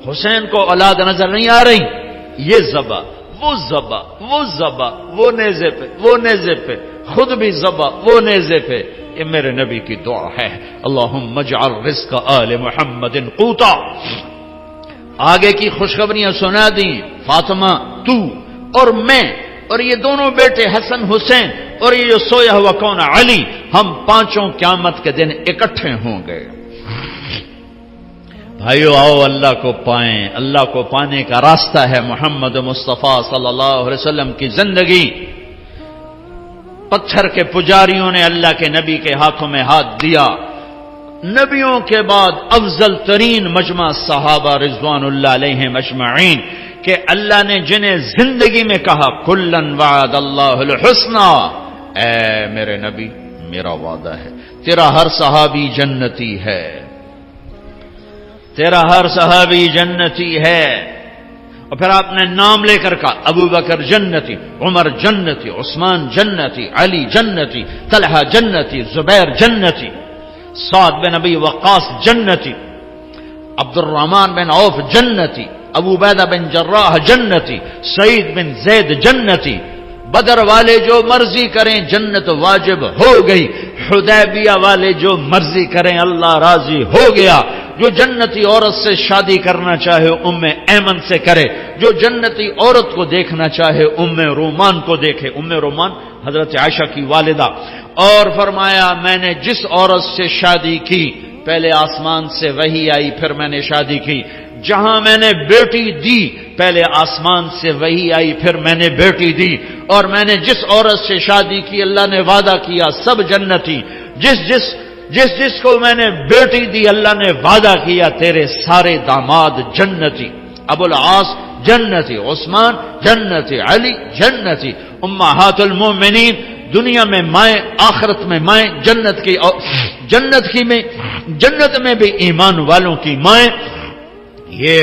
حسین کو اولاد نظر نہیں آ رہی، یہ ذبح وہ ذبح، وہ ذبح، وہ نیزے پہ وہ نیزے پہ، خود بھی ذبح وہ نیزے پہ. یہ میرے نبی کی دعا ہے، اللہم اجعل رزق آل محمد قوتا. آگے کی خوشخبریاں سنا دیں. فاطمہ، تو اور میں اور یہ دونوں بیٹے حسن حسین اور یہ جو سویا ہوا کون علی، ہم پانچوں قیامت کے دن اکٹھے ہوں گے. بھائیو آؤ اللہ کو پائیں. اللہ کو پانے کا راستہ ہے محمد مصطفیٰ صلی اللہ علیہ وسلم کی زندگی. پتھر کے پجاریوں نے اللہ کے نبی کے ہاتھوں میں ہاتھ دیا. نبیوں کے بعد افضل ترین مجمع صحابہ رضوان اللہ علیہم اجمعین، کہ اللہ نے جنہیں زندگی میں کہا کلن وعد اللہ الحسنى، اے میرے نبی میرا وعدہ ہے تیرا ہر صحابی جنتی ہے، تیرا ہر صحابی جنتی ہے. اور پھر آپ نے نام لے کر کہا ابو بکر جنتی، عمر جنتی، عثمان جنتی، علی جنتی، طلحہ جنتی، زبیر جنتی، سعد بن ابی وقاص جنتی، عبد الرحمن بن عوف جنتی، ابو عبیدہ بن جراح جنتی، سعید بن زید جنتی. بدر والے جو مرضی کریں جنت واجب ہو گئی. حدیبیہ والے جو مرضی کریں اللہ راضی ہو گیا. جو جنتی عورت سے شادی کرنا چاہے ام ایمن سے کرے، جو جنتی عورت کو دیکھنا چاہے ام رومان کو دیکھے. ام رومان حضرت عائشہ کی والدہ. اور فرمایا میں نے جس عورت سے شادی کی پہلے آسمان سے وحی آئی پھر میں نے شادی کی. جہاں میں نے بیٹی دی پہلے آسمان سے وحی آئی پھر میں نے بیٹی دی. اور میں نے جس عورت سے شادی کی اللہ نے وعدہ کیا سب جنتی. جس کو میں نے بیٹی دی اللہ نے وعدہ کیا تیرے سارے داماد جنتی. ابو العاص جنتی، عثمان جنتی، علی جنتی، امہات المومنین دنیا میں مائیں، آخرت میں مائیں، جنت میں بھی ایمان والوں کی مائیں. یہ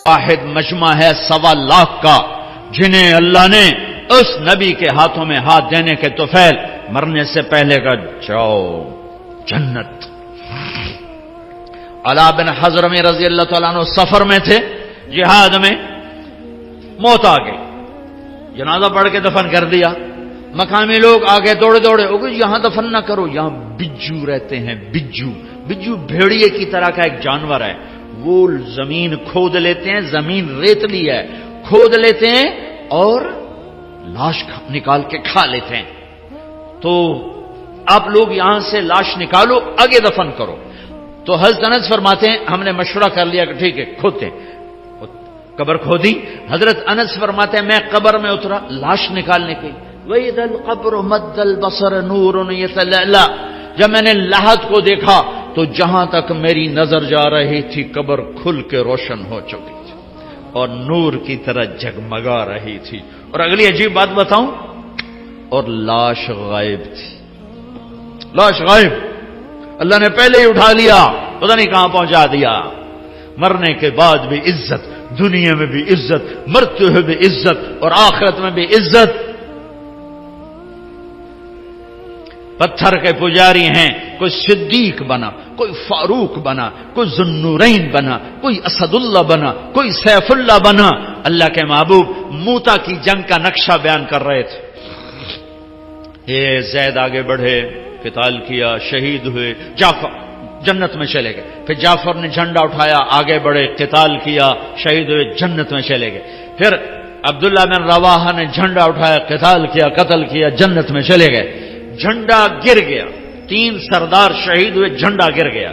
واحد مجمع ہے 1.25 لاکھ کا، جنہیں اللہ نے اس نبی کے ہاتھوں میں ہاتھ دینے کے طفیل مرنے سے پہلے کا جاؤ جنت. علا بن حضرمی رضی اللہ تعالیٰ عنہ سفر میں تھے، جہاد میں، موت آ گئی، جنازہ پڑھ کے دفن کر دیا. مقامی لوگ آگے دوڑے دوڑے، یہاں دفن نہ کرو، یہاں بجو رہتے ہیں. بجو بھیڑیے کی طرح کا ایک جانور ہے. وہ زمین کھود لیتے ہیں، زمین ریتلی ہے، کھود لیتے ہیں اور لاش نکال کے کھا لیتے ہیں. تو آپ لوگ یہاں سے لاش نکالو، آگے دفن کرو. تو حضرت انس فرماتے ہیں ہم نے مشورہ کر لیا کہ ٹھیک ہے کھودتے ہیں. قبر کھودی. حضرت انس فرماتے ہیں میں قبر میں اترا لاش نکالنے کی. وَإِذَا الْقَبْرُ مَدَّ الْبَصَرَ نُورٌ يَتَلَأْلَأْ، جب میں نے لحد کو دیکھا تو جہاں تک میری نظر جا رہی تھی قبر کھل کے روشن ہو چکی تھی اور نور کی طرح جگمگا رہی تھی. اور اگلی عجیب بات بتاؤں، اور لاش غائب تھی. لاش غائب، اللہ نے پہلے ہی اٹھا لیا، پتہ نہیں کہاں پہنچا دیا. مرنے کے بعد بھی عزت، دنیا میں بھی عزت، مرتے ہوئے بھی عزت اور آخرت میں بھی عزت. پتھر کے پجاری ہیں، کوئی صدیق بنا، کوئی فاروق بنا، کوئی ذوالنورین بنا، کوئی اسد اللہ بنا، کوئی سیف اللہ بنا. اللہ کے محبوب موتا کی جنگ کا نقشہ بیان کر رہے تھے. یہ زید آگے بڑھے، قتال کیا، شہید ہوئے. جعفر جنت میں چلے گئے. پھر جعفر نے جھنڈا اٹھایا، آگے بڑھے، قتال کیا، شہید ہوئے، جنت میں چلے گئے. پھر عبداللہ بن رواحہ نے جھنڈا اٹھایا، قتال کیا، قتل کیا، جنت میں چلے گئے. جھنڈا گر گیا، 3 سردار شہید ہوئے، جھنڈا گر گیا.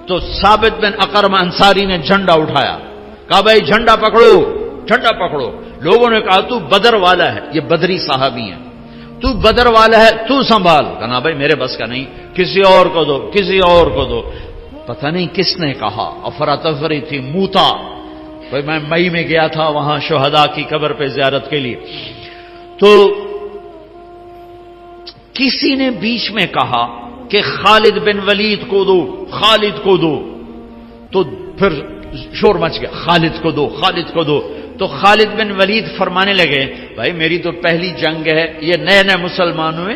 تو ثابت بن اقرم انصاری نے جھنڈا اٹھایا، کہا بھائی جھنڈا پکڑو، جھنڈا پکڑو. لوگوں نے کہا تو بدر والا ہے، یہ بدری صحابی ہیں، تو بدر والا ہے، تو سنبھال. کہا بھائی میرے بس کا نہیں، کسی اور کو دو، کسی اور کو دو. پتہ نہیں کس نے کہا، افراتفری تھی. موتا، میں مئی میں گیا تھا وہاں شہداء کی قبر پہ زیارت کے لیے. تو کسی نے بیچ میں کہا کہ خالد بن ولید کو دو، خالد کو دو. تو پھر شور مچ گیا، خالد کو دو، خالد کو دو. تو خالد بن ولید فرمانے لگے بھائی میری تو پہلی جنگ ہے، یہ نئے نئے مسلمان ہوئے،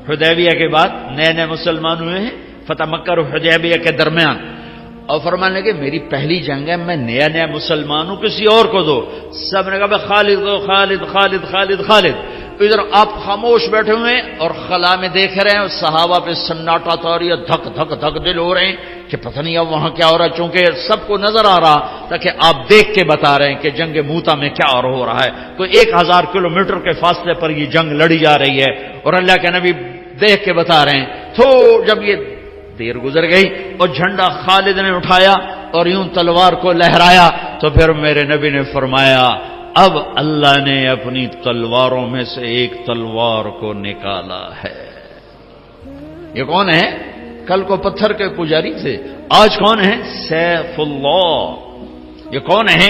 حدیبیہ کے بعد نئے نئے مسلمان ہوئے ہیں، فتح مکہ اور حدیبیہ کے درمیان. اور فرمانے لگے میری پہلی جنگ ہے، میں نیا نیا مسلمان ہوں، کسی اور کو دو. سب نے کہا بھائی خالد دو، خالد خالد خالد خالد. ادھر آپ خاموش بیٹھے ہوئے ہیں اور خلا میں دیکھ رہے ہیں، صحابہ پہ سناٹا تاری، دھک دھک دھک دل ہو رہے ہیں کہ پتہ نہیں اب وہاں کیا ہو رہا ہے، چونکہ سب کو نظر آ رہا تاکہ آپ دیکھ کے بتا رہے ہیں کہ جنگ موتا میں کیا ہو رہا ہے. کوئی 1000 کلومیٹر کے فاصلے پر یہ جنگ لڑی جا رہی ہے اور اللہ کے نبی دیکھ کے بتا رہے ہیں. تو جب یہ دیر گزر گئی اور جھنڈا خالد نے اٹھایا اور یوں تلوار کو لہرایا تو پھر میرے نبی نے فرمایا اب اللہ نے اپنی تلواروں میں سے ایک تلوار کو نکالا ہے. یہ کون ہے؟ کل کو پتھر کے پجاری تھے، آج کون ہے؟ سیف اللہ. یہ کون ہے؟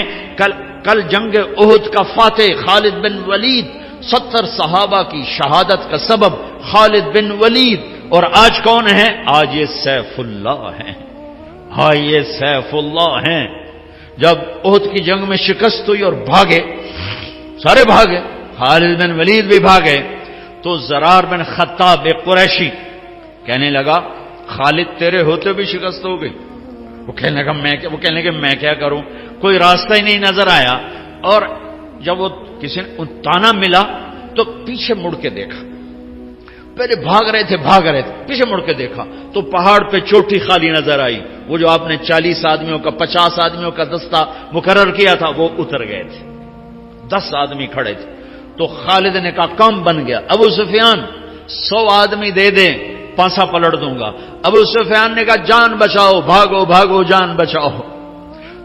کل جنگ احد کا فاتح خالد بن ولید، 70 صحابہ کی شہادت کا سبب خالد بن ولید. اور آج کون ہے؟ آج یہ سیف اللہ ہیں. ہاں یہ سیف اللہ ہیں. جب احد کی جنگ میں شکست ہوئی اور بھاگے، سارے بھاگے، خالد بن ولید بھی بھاگے، تو زرار بن خطاب ایک قریشی کہنے لگا خالد تیرے ہوتے بھی شکست ہو گئی. وہ کہنے لگا میں کیا کروں، کوئی راستہ ہی نہیں نظر آیا. اور جب وہ کسی نے تانا ملا تو پیچھے مڑ کے دیکھا، پہلے بھاگ رہے تھے پیچھے مڑ کے دیکھا تو پہاڑ پہ چوٹی خالی نظر آئی. وہ جو آپ نے 40 آدمیوں کا 50 آدمیوں کا دستہ مقرر کیا تھا وہ اتر گئے تھے. 10 آدمی کھڑے تھے. تو خالد نے کہا کام بن گیا. ابو سفیان 100 آدمی دے دیں پانسا پلٹ دوں گا. ابو سفیان نے کہا جان بچاؤ، بھاگو بھاگو جان بچاؤ.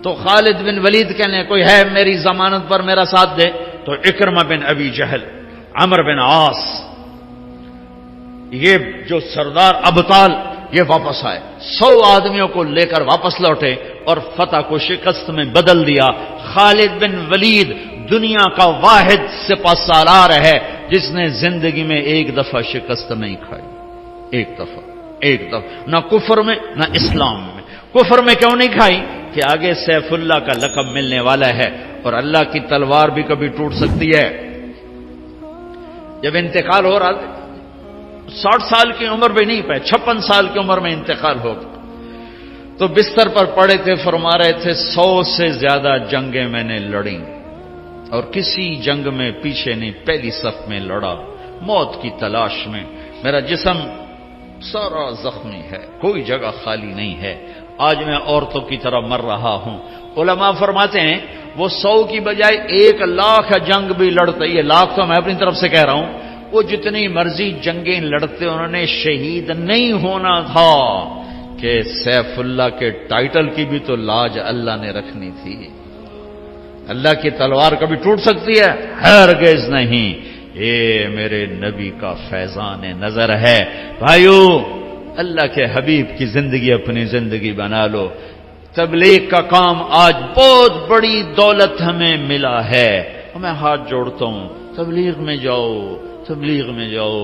تو خالد بن ولید کہنے کوئی ہے میری ضمانت پر میرا ساتھ دے. تو اکرمہ بن ابی جہل، عمرو بن عاص، یہ جو سردار ابطال یہ واپس آئے. 100 آدمیوں کو لے کر واپس لوٹے اور فتح کو شکست میں بدل دیا. خالد بن ولید دنیا کا واحد سپہ سالار ہے جس نے زندگی میں ایک دفعہ شکست نہیں کھائی. ایک دفعہ نہ کفر میں نہ اسلام میں. کفر میں کیوں نہیں کھائی؟ کہ آگے سیف اللہ کا لقب ملنے والا ہے اور اللہ کی تلوار بھی کبھی ٹوٹ سکتی ہے. جب انتقال ہو رہا 60 سال کی عمر بھی نہیں پائے، 56 سال کی عمر میں انتقال ہو گیا. تو بستر پر پڑے تھے، فرما رہے تھے 100 سے زیادہ جنگیں میں نے لڑیں اور کسی جنگ میں پیچھے نہیں، پہلی صف میں لڑا موت کی تلاش میں. میرا جسم سارا زخمی ہے، کوئی جگہ خالی نہیں ہے. آج میں عورتوں کی طرح مر رہا ہوں. علماء فرماتے ہیں وہ 100 کی بجائے 1,00,000 جنگ بھی لڑتے، یہ لاکھ تو میں اپنی طرف سے کہہ رہا ہوں، وہ جتنی مرضی جنگیں لڑتے انہوں نے شہید نہیں ہونا تھا کہ سیف اللہ کے ٹائٹل کی بھی تو لاج اللہ نے رکھنی تھی. اللہ کی تلوار کبھی ٹوٹ سکتی ہے؟ ہرگز نہیں. یہ میرے نبی کا فیضان نظر ہے. بھائیو، اللہ کے حبیب کی زندگی اپنی زندگی بنا لو. تبلیغ کا کام آج بہت بڑی دولت ہمیں ملا ہے. میں ہاتھ جوڑتا ہوں، تبلیغ میں جاؤ، تبلیغ میں جاؤ.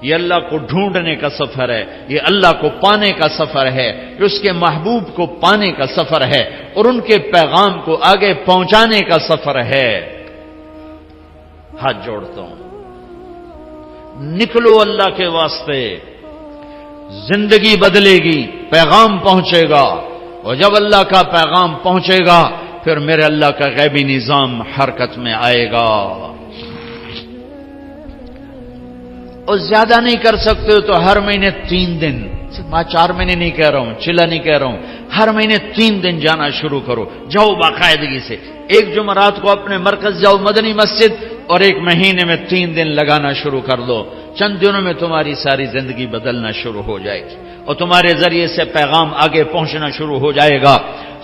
یہ اللہ کو ڈھونڈنے کا سفر ہے، یہ اللہ کو پانے کا سفر ہے، یہ اس کے محبوب کو پانے کا سفر ہے اور ان کے پیغام کو آگے پہنچانے کا سفر ہے. ہاتھ جوڑتا ہوں، نکلو اللہ کے واسطے. زندگی بدلے گی، پیغام پہنچے گا، اور جب اللہ کا پیغام پہنچے گا پھر میرے اللہ کا غیبی نظام حرکت میں آئے گا. اور زیادہ نہیں کر سکتے ہو تو ہر مہینے 3 دن، میں 4 مہینے نہیں کہہ رہا ہوں، چلا نہیں کہہ رہا ہوں، ہر مہینے 3 دن جانا شروع کرو. جاؤ باقاعدگی سے. ایک جمعرات کو اپنے مرکز جاؤ مدنی مسجد اور ایک مہینے میں 3 دن لگانا شروع کر دو. چند دنوں میں تمہاری ساری زندگی بدلنا شروع ہو جائے گی اور تمہارے ذریعے سے پیغام آگے پہنچنا شروع ہو جائے گا.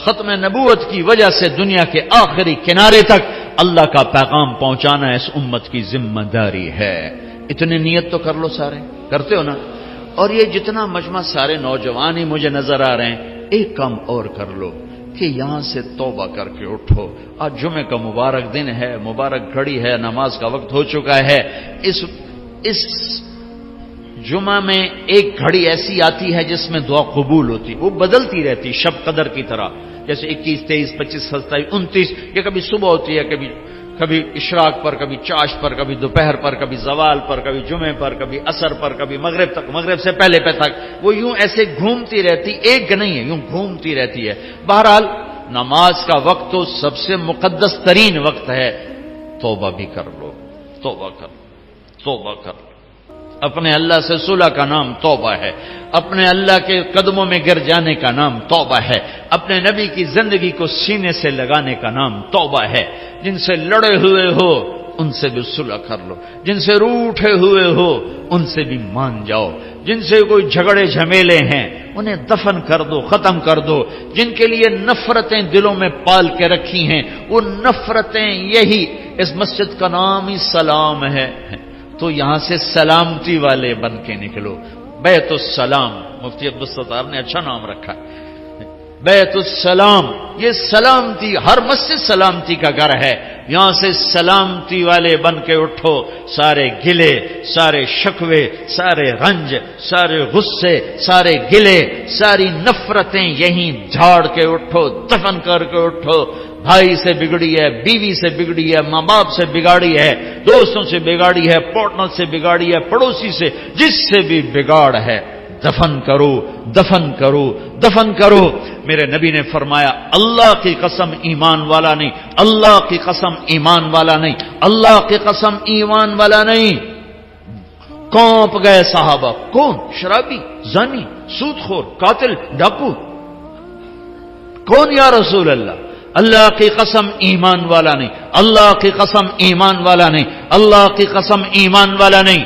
ختم نبوت کی وجہ سے دنیا کے آخری کنارے تک اللہ کا پیغام پہنچانا اس امت کی ذمہ داری ہے. اتنی نیت تو کر لو، سارے کرتے ہو نا. اور یہ جتنا مجمع سارے نوجوان ہی مجھے نظر آ رہے ہیں، ایک کام اور کر لو کہ یہاں سے توبہ کر کے اٹھو. آج جمعے کا مبارک دن ہے، مبارک گھڑی ہے، نماز کا وقت ہو چکا ہے. اس جمعہ میں ایک گھڑی ایسی آتی ہے جس میں دعا قبول ہوتی، وہ بدلتی رہتی شب قدر کی طرح. جیسے 21، 23، 25، 27، 29، یہ کبھی صبح ہوتی ہے، کبھی اشراق پر، کبھی چاش پر، کبھی دوپہر پر، کبھی زوال پر، کبھی جمعے پر، کبھی عصر پر، کبھی مغرب تک، مغرب سے پہلے تک. وہ یوں ایسے گھومتی رہتی، ایک نہیں ہے، یوں گھومتی رہتی ہے. بہرحال نماز کا وقت تو سب سے مقدس ترین وقت ہے. توبہ بھی کر لو، توبہ کر لو، توبہ کر لو. اپنے اللہ سے صلح کا نام توبہ ہے. اپنے اللہ کے قدموں میں گر جانے کا نام توبہ ہے. اپنے نبی کی زندگی کو سینے سے لگانے کا نام توبہ ہے. جن سے لڑے ہوئے ہو ان سے بھی صلح کر لو. جن سے روٹھے ہوئے ہو ان سے بھی مان جاؤ. جن سے کوئی جھگڑے جھمیلے ہیں انہیں دفن کر دو، ختم کر دو. جن کے لیے نفرتیں دلوں میں پال کے رکھی ہیں وہ نفرتیں، یہی اس مسجد کا نام ہی سلام ہے، تو یہاں سے سلامتی والے بن کے نکلو. بیت السلام، مفتی عبدالستار نے اچھا نام رکھا، بیت السلام. یہ سلامتی، ہر مسجد سلامتی کا گھر ہے. یہاں سے سلامتی والے بن کے اٹھو. سارے گلے، سارے شکوے، سارے رنج، سارے غصے، سارے گلے، ساری نفرتیں یہیں جھاڑ کے اٹھو، دفن کر کے اٹھو. بھائی سے بگڑی ہے، بیوی سے بگڑی ہے، ماں باپ سے بگاڑی ہے، دوستوں سے بگاڑی ہے، پارٹنر سے بگاڑی ہے، پڑوسی سے، جس سے بھی بگاڑ ہے، دفن کرو، دفن کرو، دفن کرو. میرے نبی نے فرمایا اللہ کی قسم ایمان والا نہیں، اللہ کی قسم ایمان والا نہیں، اللہ کی قسم ایمان والا نہیں. کونپ گئے صحابہ. کون؟ شرابی، زانی، سود خور، قاتل، ڈاکو. کون یا رسول اللہ؟ اللہ کی قسم ایمان والا نہیں، اللہ کی قسم ایمان والا نہیں، اللہ کی قسم ایمان والا نہیں۔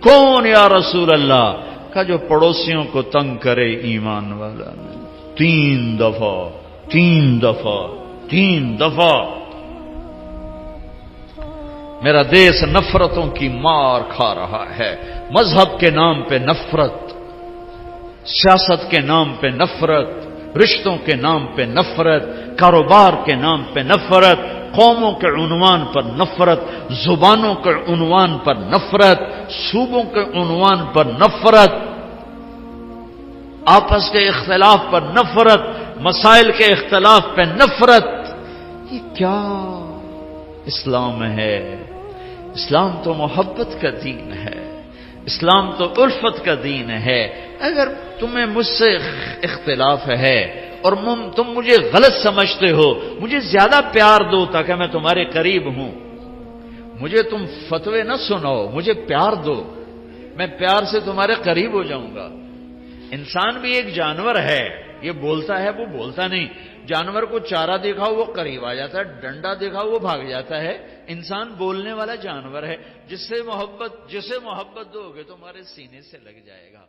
کون یا رسول اللہ؟ کا جو پڑوسیوں کو تنگ کرے ایمان والا نہیں۔ 3 دفعہ 3 دفعہ 3 دفعہ۔ میرا دیس نفرتوں کی مار کھا رہا ہے، مذہب کے نام پہ نفرت، سیاست کے نام پہ نفرت، رشتوں کے نام پہ نفرت، کاروبار کے نام پہ نفرت، قوموں کے عنوان پر نفرت، زبانوں کے عنوان پر نفرت، صوبوں کے عنوان پر نفرت، آپس کے اختلاف پر نفرت، مسائل کے اختلاف پہ نفرت۔ یہ کیا اسلام ہے؟ اسلام تو محبت کا دین ہے، اسلام تو الفت کا دین ہے۔ اگر تمہیں مجھ سے اختلاف ہے اور تم مجھے غلط سمجھتے ہو، مجھے زیادہ پیار دو تاکہ میں تمہارے قریب ہوں۔ مجھے تم فتوے نہ سناؤ، مجھے پیار دو، میں پیار سے تمہارے قریب ہو جاؤں گا۔ انسان بھی ایک جانور ہے، یہ بولتا ہے وہ بولتا نہیں۔ جانور کو چارہ دکھاؤ وہ قریب آ جاتا ہے، ڈنڈا دکھاؤ وہ بھاگ جاتا ہے۔ انسان بولنے والا جانور ہے، جسے محبت دو گے تمہارے سینے سے لگ جائے گا۔